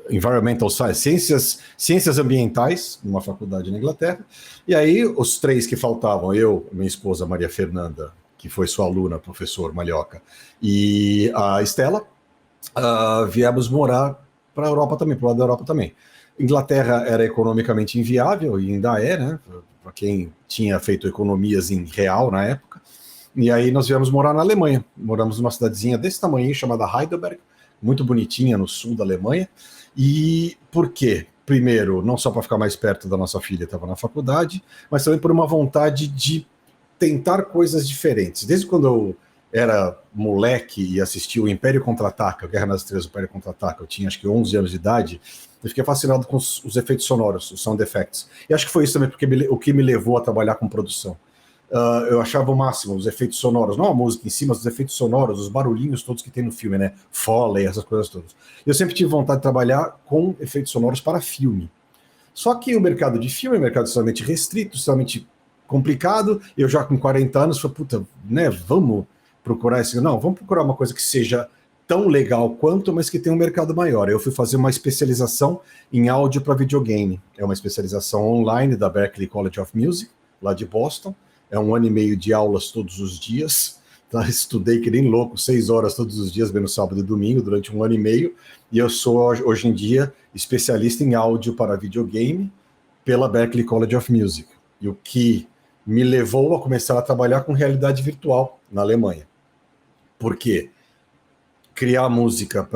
Environmental Science, ciências ambientais, numa faculdade na Inglaterra, e aí os 3 que faltavam, eu, minha esposa Maria Fernanda, que foi sua aluna, professor Malhoca, e a Estela, viemos morar para a Europa também, para o lado da Europa também. Inglaterra era economicamente inviável, e ainda é, né? Para quem tinha feito economias em real na época. E aí nós viemos morar na Alemanha. Moramos numa cidadezinha desse tamanho, chamada Heidelberg, muito bonitinha, no sul da Alemanha. E por quê? Primeiro, não só para ficar mais perto da nossa filha, estava na faculdade, mas também por uma vontade de tentar coisas diferentes. Desde quando eu era moleque e assisti o Império Contra-Ataca, Guerra nas Estrelas, o Império Contra-Ataca, eu tinha acho que 11 anos de idade, eu fiquei fascinado com os efeitos sonoros, os sound effects. E acho que foi isso também porque o que me levou a trabalhar com produção. Eu achava o máximo, os efeitos sonoros, não a música em si, mas os efeitos sonoros, os barulhinhos todos que tem no filme, né? Foley, essas coisas todas. Eu sempre tive vontade de trabalhar com efeitos sonoros para filme. Só que o mercado de filme é um mercado extremamente restrito, extremamente complicado. Eu já com 40 anos falei, puta, né, vamos procurar isso. Não, vamos procurar uma coisa que seja tão legal quanto, mas que tenha um mercado maior. Eu fui fazer uma especialização em áudio para videogame. É uma especialização online da Berklee College of Music, lá de Boston. É 1 ano e meio de aulas todos os dias. Tá? Estudei que nem louco, 6 horas todos os dias, vendo sábado e domingo, durante 1 ano e meio. E eu sou, hoje em dia, especialista em áudio para videogame pela Berklee College of Music. E o que me levou a começar a trabalhar com realidade virtual na Alemanha. Por quê? Criar música,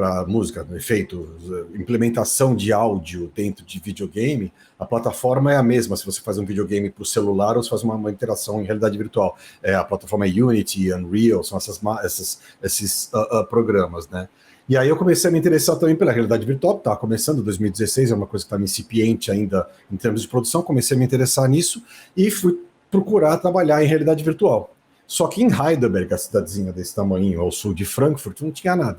efeitos, implementação de áudio dentro de videogame, a plataforma é a mesma. Se você faz um videogame para o celular ou se faz uma interação em realidade virtual. A plataforma é Unity, Unreal, são esses programas, né? E aí eu comecei a me interessar também pela realidade virtual, estava começando, 2016, é uma coisa que está incipiente ainda em termos de produção, comecei a me interessar nisso e fui procurar trabalhar em realidade virtual. Só que em Heidelberg, a cidadezinha desse tamanho, ao sul de Frankfurt, não tinha nada.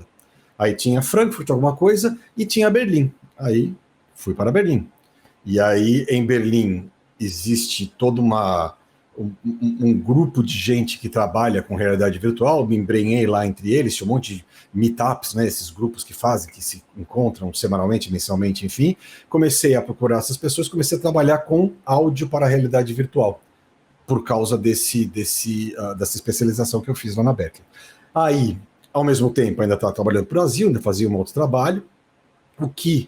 Aí tinha Frankfurt, alguma coisa, e tinha Berlim. Aí fui para Berlim. E aí, em Berlim, existe todo um grupo de gente que trabalha com realidade virtual. Me embrenhei lá entre eles, tinha um monte de meetups, né, esses grupos que se encontram semanalmente, mensalmente, enfim. Comecei a procurar essas pessoas, comecei a trabalhar com áudio para a realidade virtual, por causa dessa especialização que eu fiz lá na Berklee. Aí, ao mesmo tempo, ainda estava trabalhando no Brasil, ainda fazia um outro trabalho, o que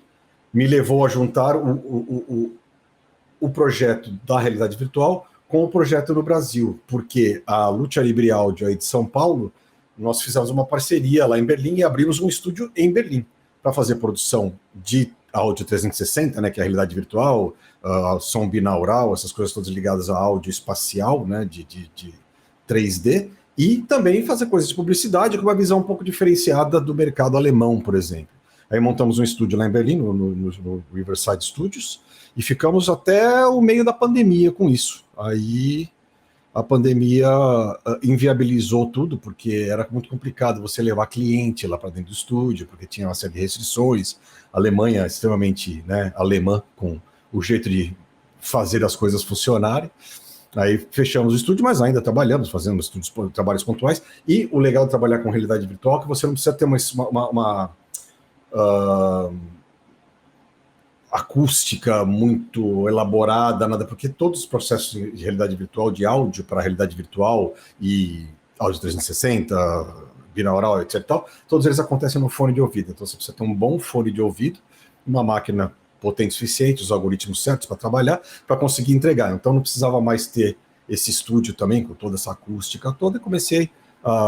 me levou a juntar o projeto da realidade virtual com o projeto no Brasil, porque a Lucha Libre Áudio aí de São Paulo, nós fizemos uma parceria lá em Berlim e abrimos um estúdio em Berlim para fazer produção de áudio 360, né, que é a realidade virtual, som binaural, essas coisas todas ligadas a áudio espacial, né, de 3D, e também fazer coisas de publicidade com uma visão um pouco diferenciada do mercado alemão, por exemplo. Aí montamos um estúdio lá em Berlim, no Riverside Studios, e ficamos até o meio da pandemia com isso. Aí a pandemia inviabilizou tudo, porque era muito complicado você levar cliente lá para dentro do estúdio, porque tinha uma série de restrições. A Alemanha é extremamente, né, alemã, com o jeito de fazer as coisas funcionarem. Aí fechamos o estúdio, mas ainda trabalhamos, fazendo trabalhos pontuais. E o legal de trabalhar com realidade virtual é que você não precisa ter uma acústica muito elaborada, nada, porque todos os processos de realidade virtual, de áudio para realidade virtual e áudio 360, binaural, etc. Todos eles acontecem no fone de ouvido. Então você precisa ter um bom fone de ouvido, uma máquina potente o suficiente, os algoritmos certos para trabalhar, para conseguir entregar. Então não precisava mais ter esse estúdio também, com toda essa acústica toda, e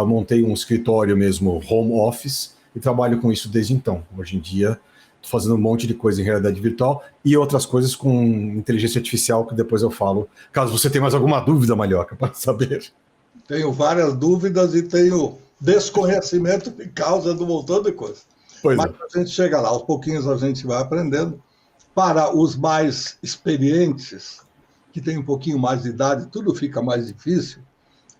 montei um escritório mesmo, home office, e trabalho com isso desde então. Hoje em dia, estou fazendo um monte de coisa em realidade virtual e outras coisas com inteligência artificial, que depois eu falo, caso você tenha mais alguma dúvida, Malhoca, para saber. Tenho várias dúvidas e tenho desconhecimento por causa de um montão de coisa. Mas a gente chega lá, aos pouquinhos a gente vai aprendendo. Para os mais experientes, que têm um pouquinho mais de idade, tudo fica mais difícil,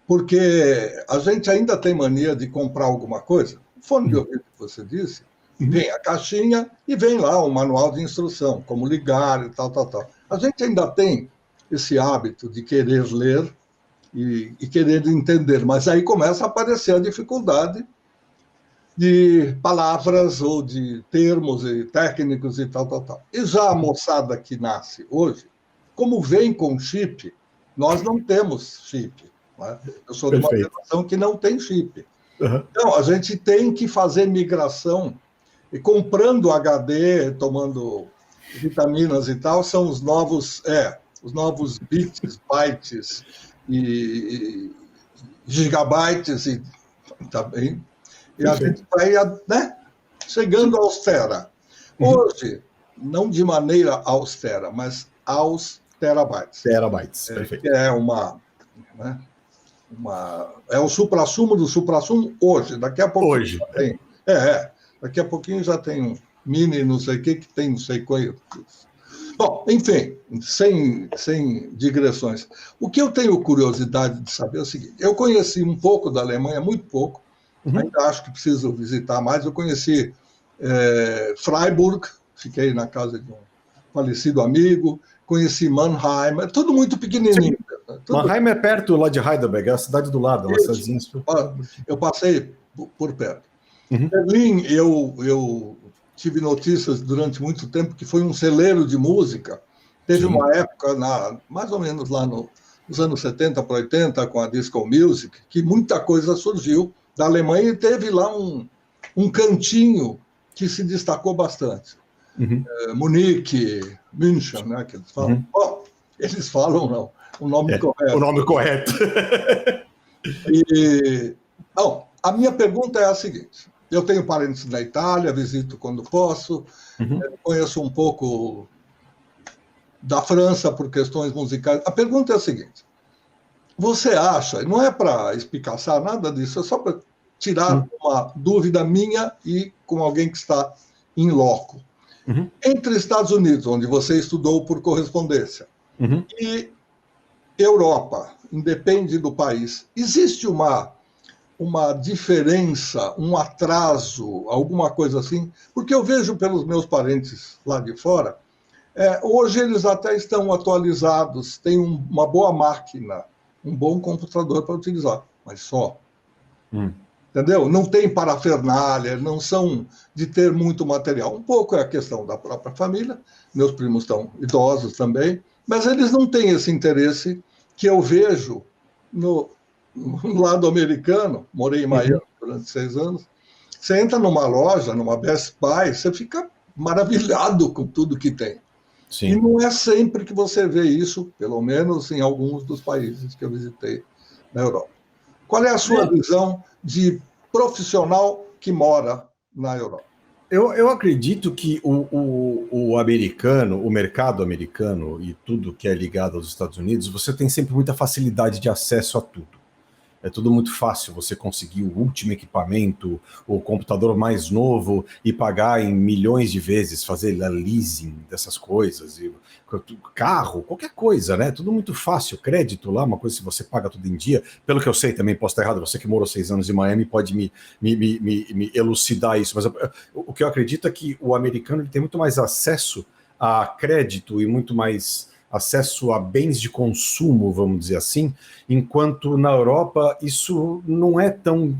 porque a gente ainda tem mania de comprar alguma coisa. O fone de ouvido que você disse, vem a caixinha e vem lá um manual de instrução, como ligar e tal. A gente ainda tem esse hábito de querer ler e querer entender, mas aí começa a aparecer a dificuldade de palavras ou de termos e técnicos e tal. E já a moçada que nasce hoje, como vem com chip, nós não temos chip. Né? Eu sou de uma geração que não tem chip. Então, a gente tem que fazer migração, e comprando HD, tomando vitaminas e tal, são os novos bits, bytes e gigabytes, e também. E a gente vai, né, chegando austera. Hoje, não de maneira austera, mas aos terabytes. Terabytes, perfeito. Que é é o suprassumo do suprassumo hoje. Daqui a pouco hoje. Já tem. Daqui a pouquinho já tem um mini não sei o que tem não sei quanto. Bom, enfim, sem digressões. O que eu tenho curiosidade de saber é o seguinte: eu conheci um pouco da Alemanha, muito pouco, ainda acho que preciso visitar mais. Eu conheci Freiburg, fiquei na casa de um falecido amigo, conheci Mannheim, é tudo muito pequenininho. Mannheim é perto lá de Heidelberg, é a cidade do lado. Eu passei por perto. Berlim, eu tive notícias durante muito tempo que foi um celeiro de música. Teve uma época, mais ou menos lá nos anos 70 para 80, com a Disco Music, que muita coisa surgiu da Alemanha e teve lá um cantinho que se destacou bastante. Munique, München, né, que eles falam. Eles falam, não, o nome correto. O nome correto. A minha pergunta é a seguinte: eu tenho parentes na Itália, visito quando posso, conheço um pouco da França por questões musicais. A pergunta é a seguinte: você acha, não é para espicaçar nada disso, é só para tirar uma dúvida minha e com alguém que está em loco. Entre Estados Unidos, onde você estudou por correspondência, e Europa, independe do país, existe uma diferença, um atraso, alguma coisa assim? Porque eu vejo pelos meus parentes lá de fora, hoje eles até estão atualizados, têm uma boa máquina, um bom computador para utilizar, mas só. Entendeu? Não tem parafernália, não são de ter muito material. Um pouco é a questão da própria família, meus primos estão idosos também, mas eles não têm esse interesse que eu vejo no lado americano. Morei em Miami durante 6 anos. Você entra numa loja, numa Best Buy, você fica maravilhado com tudo que tem. Sim. E não é sempre que você vê isso, pelo menos em alguns dos países que eu visitei na Europa. Qual é a sua visão de profissional que mora na Europa? Eu acredito que o americano, o mercado americano e tudo que é ligado aos Estados Unidos, você tem sempre muita facilidade de acesso a tudo. É tudo muito fácil você conseguir o último equipamento, o computador mais novo e pagar em milhões de vezes, fazer leasing dessas coisas, e carro, qualquer coisa, né? Tudo muito fácil. Crédito lá, uma coisa que você paga tudo em dia. Pelo que eu sei, também posso estar errado, você que morou 6 anos em Miami pode me elucidar isso. Mas o que eu acredito é que o americano ele tem muito mais acesso a crédito e muito mais acesso a bens de consumo, vamos dizer assim, enquanto na Europa isso não é tão...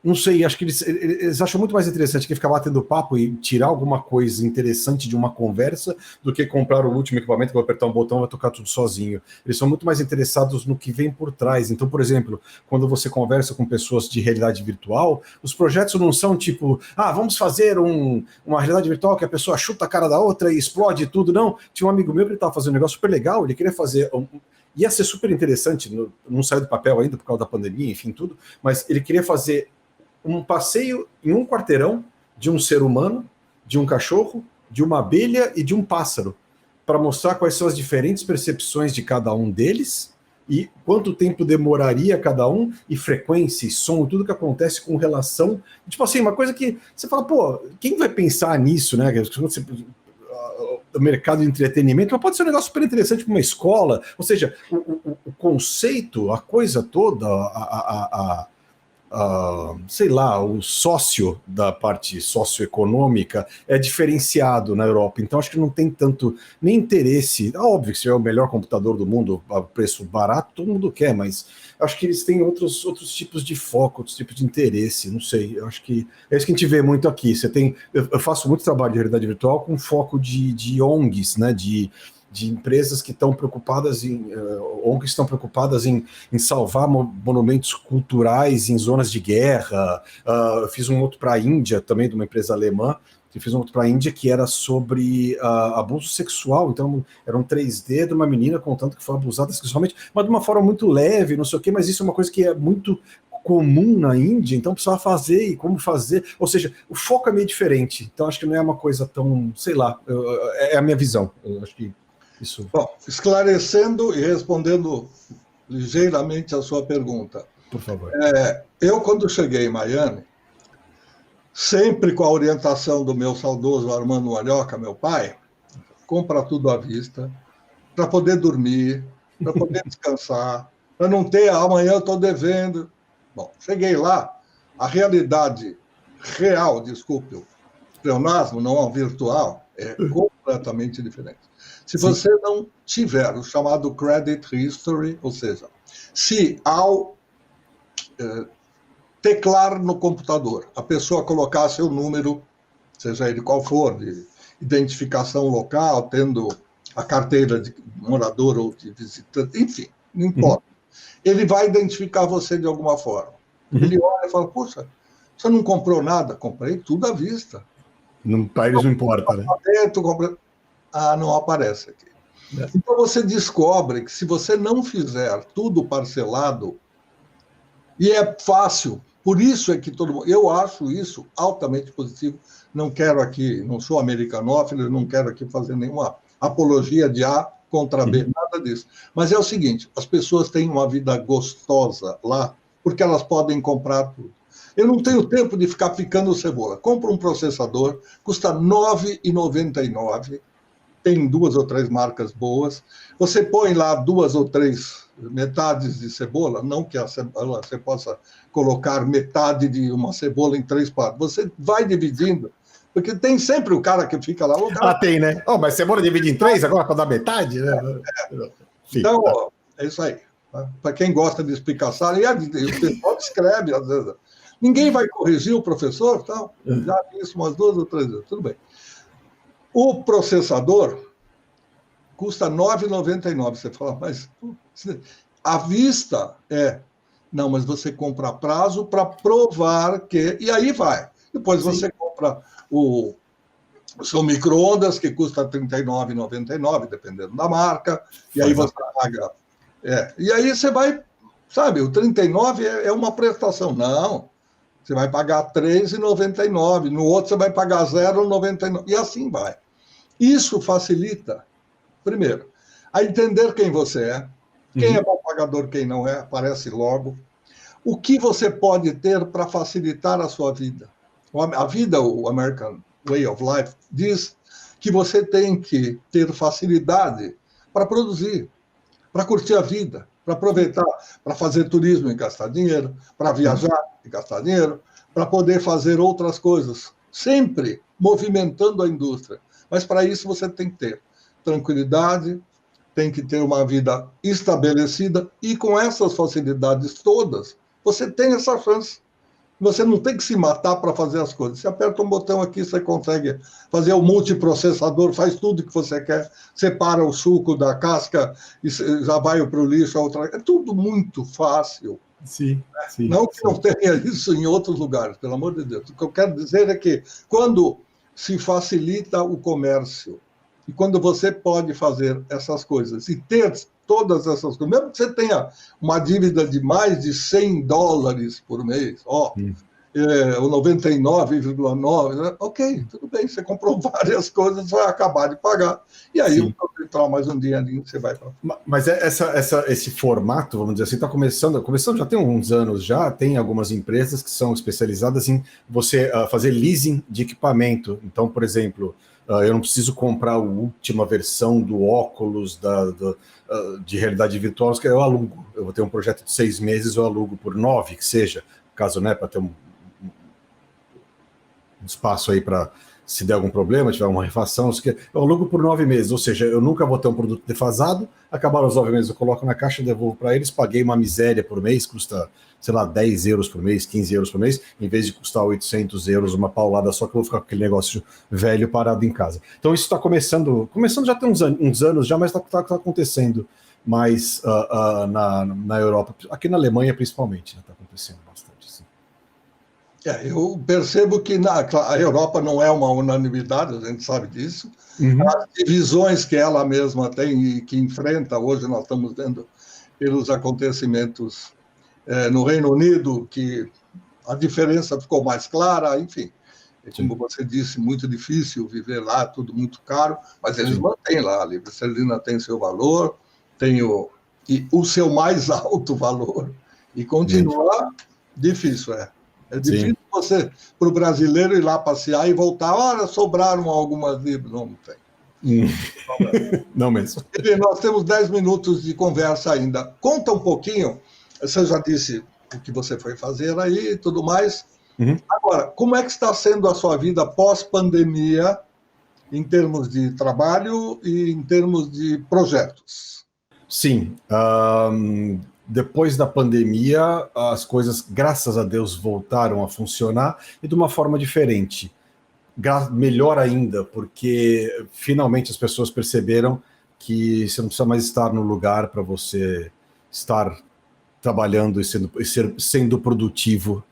Não sei, acho que eles acham muito mais interessante que ficar batendo papo e tirar alguma coisa interessante de uma conversa do que comprar o último equipamento que vai apertar um botão e vai tocar tudo sozinho. Eles são muito mais interessados no que vem por trás. Então, por exemplo, quando você conversa com pessoas de realidade virtual, os projetos não são tipo, vamos fazer uma realidade virtual que a pessoa chuta a cara da outra e explode tudo. Não, tinha um amigo meu que ele estava fazendo um negócio super legal, ele queria fazer... Ia ser super interessante, não saiu do papel ainda por causa da pandemia, enfim, tudo, mas ele queria fazer um passeio em um quarteirão de um ser humano, de um cachorro, de uma abelha e de um pássaro, para mostrar quais são as diferentes percepções de cada um deles e quanto tempo demoraria cada um, e frequência, e som, tudo que acontece com relação... Tipo assim, uma coisa que você fala, pô, quem vai pensar nisso, né? O mercado de entretenimento, mas pode ser um negócio super interessante para uma escola, ou seja, o conceito, a coisa toda, sei lá, o sócio da parte socioeconômica é diferenciado na Europa, então acho que não tem tanto nem interesse. Óbvio que se é o melhor computador do mundo a preço barato, todo mundo quer, mas acho que eles têm outros tipos de foco, outros tipos de interesse, não sei, eu acho que é isso que a gente vê muito aqui. Eu faço muito trabalho de realidade virtual com foco de ONGs, né, de empresas que estão preocupadas ONGs estão preocupadas em salvar monumentos culturais em zonas de guerra. Eu fiz um outro para a Índia, também de uma empresa alemã, que fiz um outro para a Índia que era sobre abuso sexual. Então, era um 3D de uma menina contando que foi abusada sexualmente, mas de uma forma muito leve, não sei o quê, mas isso é uma coisa que é muito comum na Índia, então precisava fazer e como fazer, ou seja, o foco é meio diferente, então acho que não é uma coisa tão, sei lá, é a minha visão, eu acho que isso... Bom, esclarecendo e respondendo ligeiramente a sua pergunta. Por favor. Eu, quando cheguei em Miami, sempre com a orientação do meu saudoso Armando Malhoca, meu pai, compra tudo à vista, para poder dormir, para poder descansar, para não ter amanhã eu estou devendo. Bom, cheguei lá, a realidade real, desculpe, o pleonasmo, não a virtual, é completamente diferente. Se você não tiver o chamado credit history, ou seja, se ao teclar no computador, a pessoa colocar seu número, seja ele qual for, de identificação local, tendo a carteira de morador ou de visitante, enfim, não importa. Ele vai identificar você de alguma forma. Ele olha e fala, puxa, você não comprou nada? Comprei tudo à vista. Para eles não importa, né? Não aparece aqui. Então você descobre que se você não fizer tudo parcelado, e é fácil, por isso é que todo mundo... Eu acho isso altamente positivo. Não quero aqui, não sou americanófilo, não quero aqui fazer nenhuma apologia de A contra B, nada disso. Mas é o seguinte, as pessoas têm uma vida gostosa lá, porque elas podem comprar tudo. Eu não tenho tempo de ficar picando cebola. Compro um processador, custa R$ 9,99, tem 2 ou 3 marcas boas. Você põe lá 2 ou 3 metades de cebola, não que a cebola, você possa colocar metade de uma cebola em 3 partes. Você vai dividindo, porque tem sempre o cara que fica lá. Tem, né? Mas cebola divide em 3 agora para dar metade? Né? Então, é isso aí. Para quem gosta de explicação, e o pessoal escreve, às vezes. Ninguém vai corrigir o professor, tal. Já vi isso umas 2 ou 3 vezes, tudo bem. O processador custa R$ 9,99. Você fala, mas à vista não, mas você compra a prazo para provar que... E aí vai. Depois você compra São micro-ondas que custa R$ 39,99, dependendo da marca, e aí você paga. E aí você vai, sabe, o 39 é uma prestação. Não, você vai pagar R$ 3,99, no outro você vai pagar R$ 0,99, e assim vai. Isso facilita, primeiro, a entender quem você é, quem é bom pagador, quem não é, aparece logo. O que você pode ter para facilitar a sua vida? A vida, o American Way of Life, diz que você tem que ter facilidade para produzir, para curtir a vida, para aproveitar, para fazer turismo e gastar dinheiro, para viajar e gastar dinheiro, para poder fazer outras coisas, sempre movimentando a indústria. Mas para isso você tem que ter tranquilidade, tem que ter uma vida estabelecida, e com essas facilidades todas, você tem essa chance. Você não tem que se matar para fazer as coisas. Você aperta um botão aqui, você consegue fazer o multiprocessador, faz tudo que você quer, separa o suco da casca e já vai para o lixo. É tudo muito fácil. Sim, não que não tenha isso em outros lugares, pelo amor de Deus. O que eu quero dizer é que quando se facilita o comércio e quando você pode fazer essas coisas e ter todas essas coisas, mesmo que você tenha uma dívida de mais de $100 por mês, o 99,9, ok, tudo bem, você comprou várias coisas, vai acabar de pagar, e aí entrar mais um dinheirinho, você vai para... Mas esse formato, vamos dizer assim, está começando já tem uns anos, já tem algumas empresas que são especializadas em você fazer leasing de equipamento. Então, por exemplo, eu não preciso comprar a última versão do óculos de realidade virtual, que eu alugo. Eu vou ter um projeto de 6 meses, eu alugo por 9, que seja, caso, né, para ter um espaço aí para, se der algum problema, tiver uma refação, eu alugo por 9 meses, ou seja, eu nunca vou ter um produto defasado, acabaram os 9 meses, eu coloco na caixa, devolvo para eles, paguei uma miséria por mês, custa, sei lá, 10 euros por mês, 15 euros por mês, em vez de custar 800 euros, uma paulada só, que eu vou ficar com aquele negócio velho parado em casa. Então isso está começando já tem uns anos já, mas está acontecendo mais na Europa, aqui na Alemanha principalmente, está acontecendo bastante. Assim. Eu percebo que a Europa não é uma unanimidade, a gente sabe disso. As divisões que ela mesma tem e que enfrenta, hoje nós estamos vendo pelos acontecimentos no Reino Unido, que a diferença ficou mais clara, enfim. Como você disse, muito difícil viver lá, tudo muito caro, mas eles mantêm lá, a libra esterlina tem seu valor, tem o seu mais alto valor, e continua difícil, É difícil você, para o brasileiro, ir lá passear e voltar. Olha, sobraram algumas libras. Não tem. Não mesmo. Nós temos 10 minutos de conversa ainda. Conta um pouquinho, você já disse o que você foi fazer aí e tudo mais. Agora, como é que está sendo a sua vida pós-pandemia, em termos de trabalho e em termos de projetos? Sim. Depois da pandemia, as coisas, graças a Deus, voltaram a funcionar e de uma forma diferente. Melhor ainda, porque finalmente as pessoas perceberam que você não precisa mais estar no lugar para você estar trabalhando e sendo produtivo,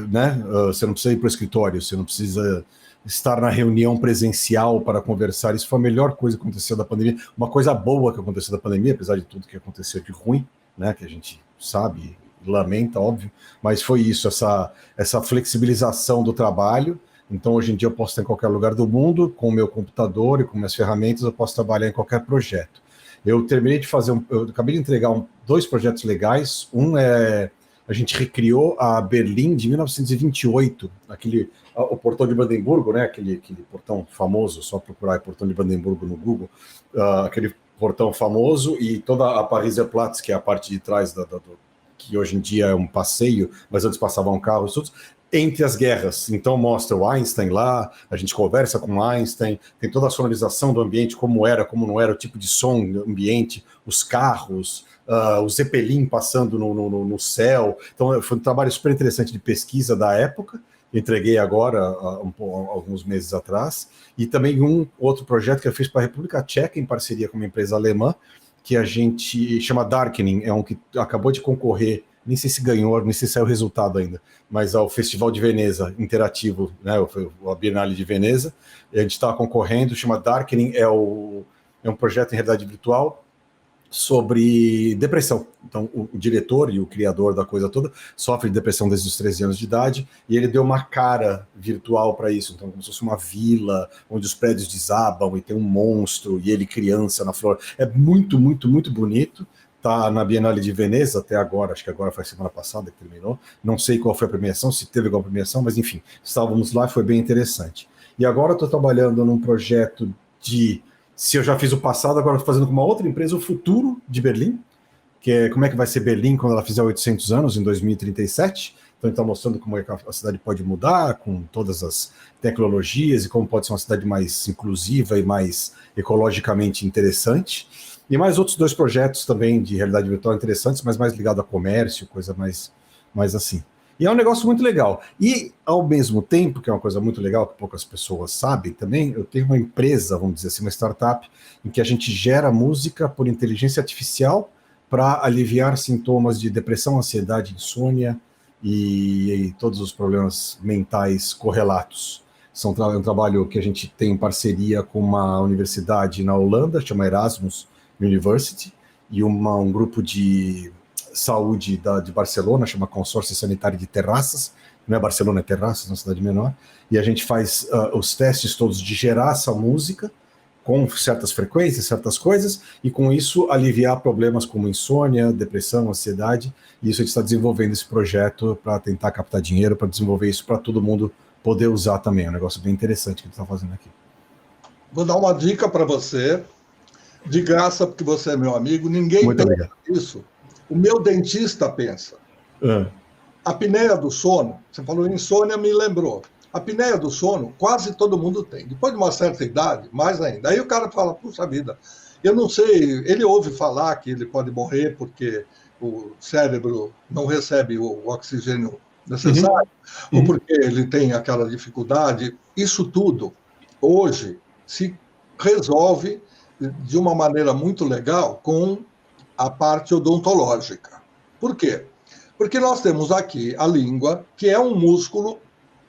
né? Você não precisa ir para o escritório, você não precisa estar na reunião presencial para conversar. Isso foi a melhor coisa que aconteceu da pandemia. Uma coisa boa que aconteceu da pandemia, apesar de tudo que aconteceu de ruim, né, que a gente sabe, lamenta, óbvio, mas foi isso, essa flexibilização do trabalho. Então, hoje em dia, eu posso estar em qualquer lugar do mundo, com o meu computador e com minhas ferramentas, eu posso trabalhar em qualquer projeto. Eu terminei de fazer, eu acabei de entregar 2 projetos legais. A gente recriou a Berlim de 1928, o portão de Brandemburgo, né, aquele portão famoso, só procurar portão de Brandemburgo no Google, aquele portão famoso, e toda a Pariserplatz, que é a parte de trás que hoje em dia é um passeio, mas antes passavam carros, tudo, entre as guerras. Então mostra o Einstein lá, a gente conversa com o Einstein, tem toda a sonorização do ambiente, como era, como não era, o tipo de som do ambiente, os carros, o Zeppelin passando no céu. Então foi um trabalho super interessante de pesquisa da época. Entreguei agora, alguns meses atrás, e também um outro projeto que eu fiz para a República Tcheca, em parceria com uma empresa alemã, que a gente chama Darkening, é um que acabou de concorrer nem sei se ganhou, nem sei se saiu o resultado ainda, mas ao Festival de Veneza interativo, né, a Bienale de Veneza, e a gente estava concorrendo, chama Darkening, é um projeto em realidade virtual sobre depressão. Então, o diretor e o criador da coisa toda sofre de depressão desde os 13 anos de idade, e ele deu uma cara virtual para isso. Então, como se fosse uma vila, onde os prédios desabam e tem um monstro, e ele criança na flor. É muito, muito, muito bonito. Está na Bienale de Veneza até agora, acho que agora foi semana passada que terminou. Não sei qual foi a premiação, se teve alguma premiação, mas enfim, estávamos lá, foi bem interessante. E agora estou trabalhando num projeto de... Se eu já fiz o passado, agora estou fazendo com uma outra empresa o futuro de Berlim, que é como é que vai ser Berlim quando ela fizer 800 anos, em 2037. Então, ele está mostrando como é que a cidade pode mudar, com todas as tecnologias, e como pode ser uma cidade mais inclusiva e mais ecologicamente interessante. E mais outros 2 projetos também de realidade virtual interessantes, mas mais ligado a comércio, coisa mais assim. E é um negócio muito legal. E, ao mesmo tempo, que é uma coisa muito legal, que poucas pessoas sabem também, eu tenho uma empresa, vamos dizer assim, uma startup, em que a gente gera música por inteligência artificial para aliviar sintomas de depressão, ansiedade, insônia e todos os problemas mentais correlatos. É um trabalho que a gente tem em parceria com uma universidade na Holanda, chama Erasmus University, e um grupo de saúde de Barcelona, chama Consórcio Sanitário de Terraças, não é Barcelona, é Terraças, uma cidade menor, e a gente faz os testes todos de gerar essa música com certas frequências, certas coisas, e com isso aliviar problemas como insônia, depressão, ansiedade, e isso a gente está desenvolvendo esse projeto para tentar captar dinheiro, para desenvolver isso para todo mundo poder usar também, é um negócio bem interessante que a gente está fazendo aqui. Vou dar uma dica para você, de graça, porque você é meu amigo, ninguém Muito pensa obrigado. nisso. O meu dentista pensa. A apneia do sono, você falou insônia, me lembrou. A apneia do sono, quase todo mundo tem. Depois de uma certa idade, mais ainda. Aí o cara fala, puxa vida, eu não sei, ele ouve falar que ele pode morrer porque o cérebro não recebe o oxigênio necessário, ou porque ele tem aquela dificuldade. Isso tudo, hoje, se resolve de uma maneira muito legal com a parte odontológica. Por quê? Porque nós temos aqui a língua, que é um músculo,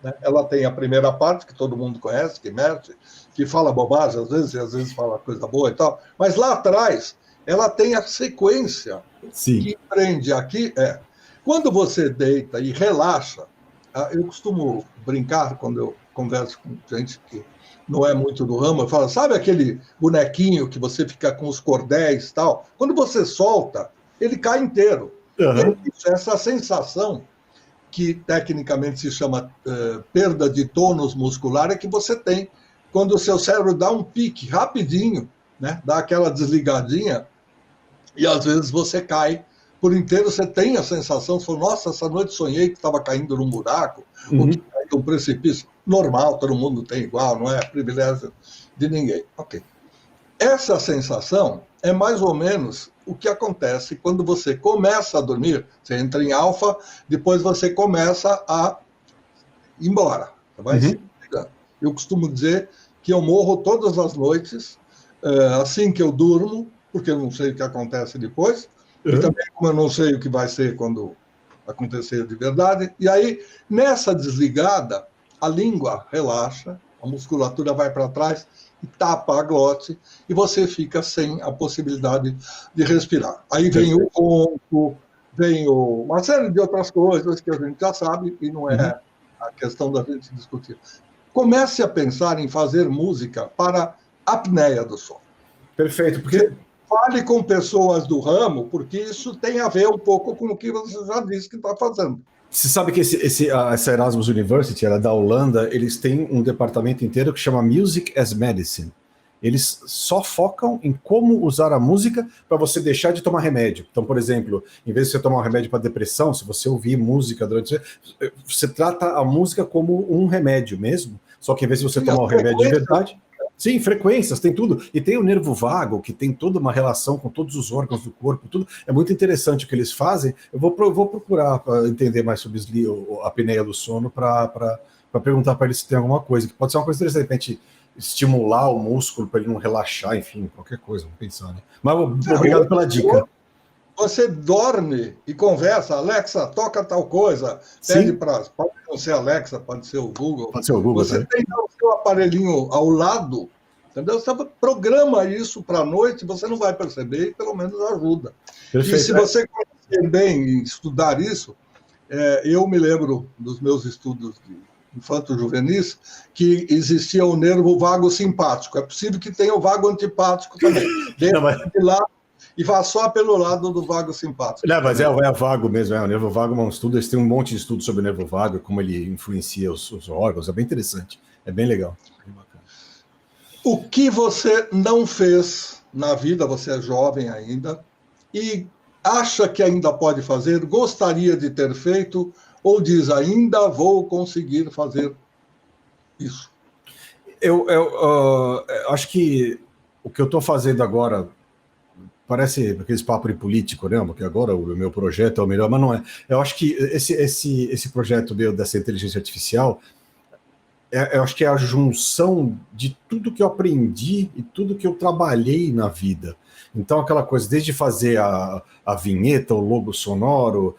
né? Ela tem a primeira parte, que todo mundo conhece, que mexe, que fala bobagem às vezes, e às vezes fala coisa boa e tal, mas lá atrás ela tem a sequência. Sim. Que prende aqui. Quando você deita e relaxa, eu costumo brincar quando eu converso com gente que não é muito do ramo, eu falo, sabe aquele bonequinho que você fica com os cordéis e tal? Quando você solta, ele cai inteiro. Uhum. E essa sensação, que tecnicamente se chama perda de tônus muscular, é que você tem quando o seu cérebro dá um pique rapidinho, né? Dá aquela desligadinha, e às vezes você cai por inteiro, você tem a sensação, você fala, nossa, essa noite sonhei que estava caindo num buraco, ou que caiu num precipício. Normal, todo mundo tem igual, não é privilégio de ninguém. Ok. Essa sensação é mais ou menos o que acontece quando você começa a dormir, você entra em alfa, depois você começa a ir embora. Você vai se ligando. Eu costumo dizer que eu morro todas as noites, assim que eu durmo, porque eu não sei o que acontece depois, e também como eu não sei o que vai ser quando acontecer de verdade. E aí, nessa desligada, a língua relaxa, a musculatura vai para trás e tapa a glote, e você fica sem a possibilidade de respirar. Aí vem o ronco, vem uma série de outras coisas que a gente já sabe, e não é a questão da gente discutir. Comece a pensar em fazer música para apneia do sono. Perfeito, porque... Fale com pessoas do ramo, porque isso tem a ver um pouco com o que você já disse que está fazendo. Você sabe que essa Erasmus University, ela é da Holanda, eles têm um departamento inteiro que chama Music as Medicine. Eles só focam em como usar a música para você deixar de tomar remédio. Então, por exemplo, em vez de você tomar um remédio para depressão, se você ouvir música durante... Você trata a música como um remédio mesmo, só que em vez de você tomar o remédio de verdade... Sim, frequências, tem tudo. E tem o nervo vago, que tem toda uma relação com todos os órgãos do corpo, tudo. É muito interessante o que eles fazem. Eu vou procurar para entender mais sobre a apneia do sono, para perguntar para eles se tem alguma coisa, que pode ser uma coisa interessante, de repente estimular o músculo para ele não relaxar, enfim, qualquer coisa, vamos pensar, né? Mas obrigado pela dica. Você dorme e conversa, Alexa, toca tal coisa, pede para... Pode não ser Alexa, pode ser o Google. Pode ser o Google, você tem o seu aparelhinho ao lado, entendeu? Você programa isso para a noite, você não vai perceber e pelo menos ajuda. Perfeito, e se você conhecer bem e estudar isso, eu me lembro dos meus estudos de infanto-juvenis, que existia o nervo vago simpático. É possível que tenha o vago antipático também. De lá e vá só pelo lado do vago simpático. Não, mas é vago mesmo, o nervo vago é um estudo, eles têm um monte de estudos sobre o nervo vago, como ele influencia os órgãos, é bem interessante, é bem legal. Bem bacana. O que você não fez na vida, você é jovem ainda, e acha que ainda pode fazer, gostaria de ter feito, ou diz, ainda vou conseguir fazer isso? Eu acho que o que eu estou fazendo agora parece aqueles papos de político, né? Porque agora o meu projeto é o melhor, mas não é. Eu acho que esse projeto meu dessa inteligência artificial, eu acho que é a junção de tudo que eu aprendi e tudo que eu trabalhei na vida. Então, aquela coisa, desde fazer a vinheta, o logo sonoro,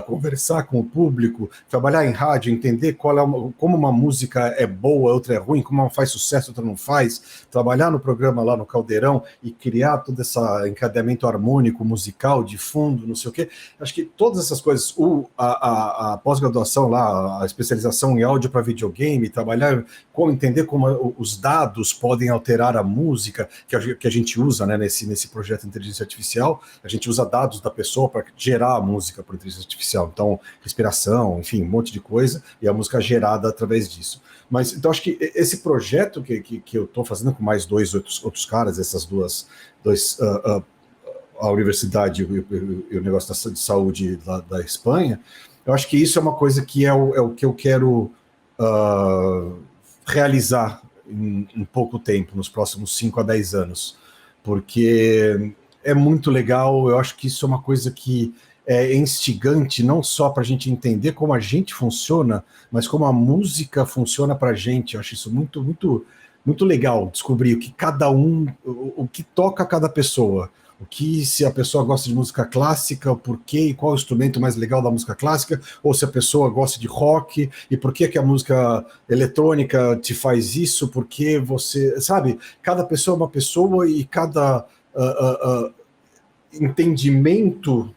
conversar com o público, trabalhar em rádio, entender como uma música é boa, outra é ruim, como uma faz sucesso, outra não faz, trabalhar no programa lá no Caldeirão e criar todo esse encadeamento harmônico, musical, de fundo, não sei o quê. Acho que todas essas coisas, a pós-graduação lá, a especialização em áudio para videogame, trabalhar, entender como os dados podem alterar a música, que a gente usa, né, nesse projeto de inteligência artificial, a gente usa dados da pessoa para gerar a música por inteligência artificial. Então, respiração, enfim, um monte de coisa, e a música gerada através disso. Mas, então, acho que esse projeto que eu estou fazendo com mais dois outros caras, essas a universidade e o negócio de saúde da Espanha, eu acho que isso é uma coisa que é o que eu quero realizar em pouco tempo, nos próximos 5 a 10 anos. Porque é muito legal, eu acho que isso é uma coisa que é instigante, não só para a gente entender como a gente funciona, mas como a música funciona para a gente. Eu acho isso muito, muito, muito legal, descobrir o que o que toca cada pessoa, se a pessoa gosta de música clássica, o porquê e qual é o instrumento mais legal da música clássica, ou se a pessoa gosta de rock, e por que a música eletrônica te faz isso, porque você, sabe, cada pessoa é uma pessoa e cada entendimento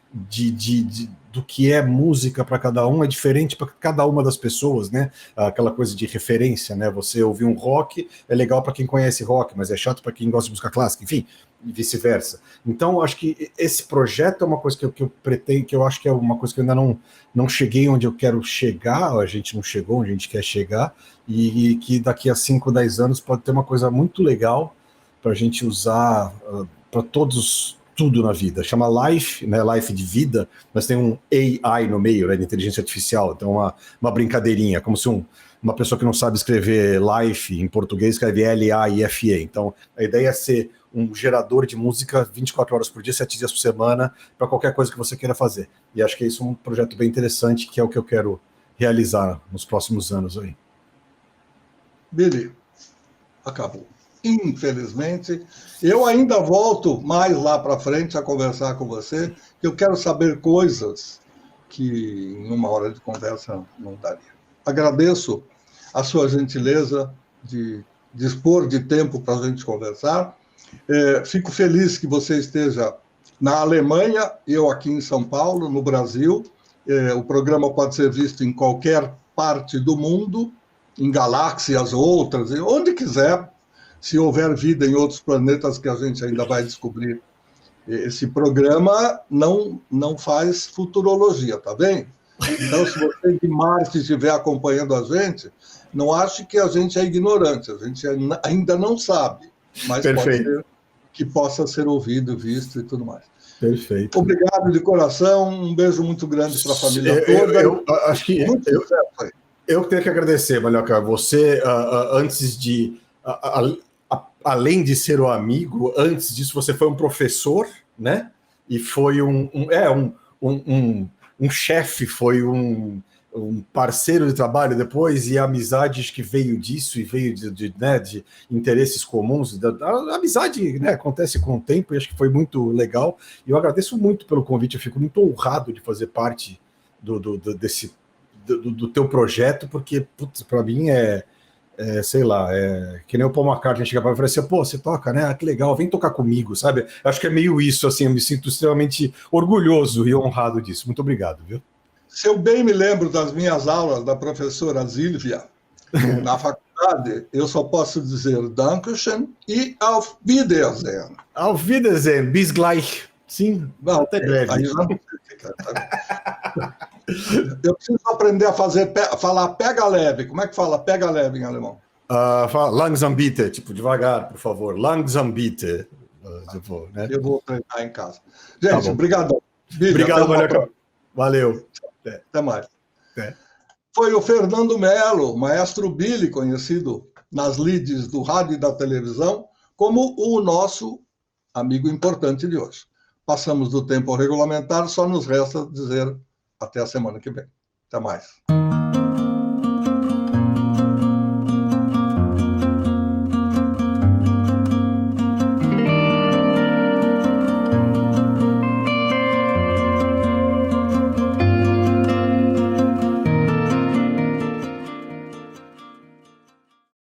do que é música para cada um é diferente para cada uma das pessoas, né? Aquela coisa de referência, né? Você ouvir um rock é legal para quem conhece rock, mas é chato para quem gosta de música clássica, enfim, e vice-versa. Então, acho que esse projeto é uma coisa que eu pretendo, que eu acho que é uma coisa que eu ainda não cheguei onde eu quero chegar, a gente não chegou onde a gente quer chegar, e que daqui a 5, 10 anos pode ter uma coisa muito legal para a gente usar para tudo na vida. Chama Life, né, Life de vida, mas tem um AI no meio, né, de inteligência artificial, então uma brincadeirinha, como se uma pessoa que não sabe escrever Life em português escreve L-A-I-F-E. Então, a ideia é ser um gerador de música 24 horas por dia, 7 dias por semana, para qualquer coisa que você queira fazer. E acho que isso é um projeto bem interessante, que é o que eu quero realizar nos próximos anos aí. Billy, acabou. Infelizmente, eu ainda volto mais lá para frente a conversar com você, que eu quero saber coisas que em uma hora de conversa não daria. Agradeço a sua gentileza de dispor de tempo para a gente conversar. Fico feliz que você esteja na Alemanha, eu aqui em São Paulo, no Brasil. O programa pode ser visto em qualquer parte do mundo, em galáxias outras, onde quiser. Se houver vida em outros planetas que a gente ainda vai descobrir. Esse programa não faz futurologia, tá bem? Então, se você de Marte estiver acompanhando a gente, não ache que a gente é ignorante, a gente ainda não sabe, mas Perfeito. Pode ser que possa ser ouvido, visto e tudo mais. Perfeito. Obrigado de coração, um beijo muito grande para a família toda. Eu acho que eu tenho que agradecer, Malhoca, você, antes de... além de ser um amigo, antes disso você foi um professor, né? E foi um chefe, foi um parceiro de trabalho depois, e a amizade que veio disso e veio né, de interesses comuns. A amizade, né, acontece com o tempo e acho que foi muito legal. E eu agradeço muito pelo convite, eu fico muito honrado de fazer parte do teu projeto, porque para mim sei lá, que nem o Paul McCartney chega para mim e fala assim, pô, você toca, né? Ah, que legal, vem tocar comigo, sabe? Acho que é meio isso, assim, eu me sinto extremamente orgulhoso e honrado disso. Muito obrigado, viu? Se eu bem me lembro das minhas aulas da professora Silvia, na faculdade, eu só posso dizer Dankeschön e Auf Wiedersehen. Auf Wiedersehen, bis gleich. Sim, Não, até breve. Aí não fica, eu preciso aprender a falar pega leve. Como é que fala pega leve em alemão? Fala, langsam bitte, tipo, devagar, por favor. Langsam bitte. Tipo, né? Eu vou treinar em casa. Gente, obrigado. Obrigado, Valioca. Valeu. Até mais. Foi o Fernando Melo, maestro Billy, conhecido nas lides do rádio e da televisão, como o nosso amigo importante de hoje. Passamos do tempo regulamentar, só nos resta dizer até a semana que vem. Até mais.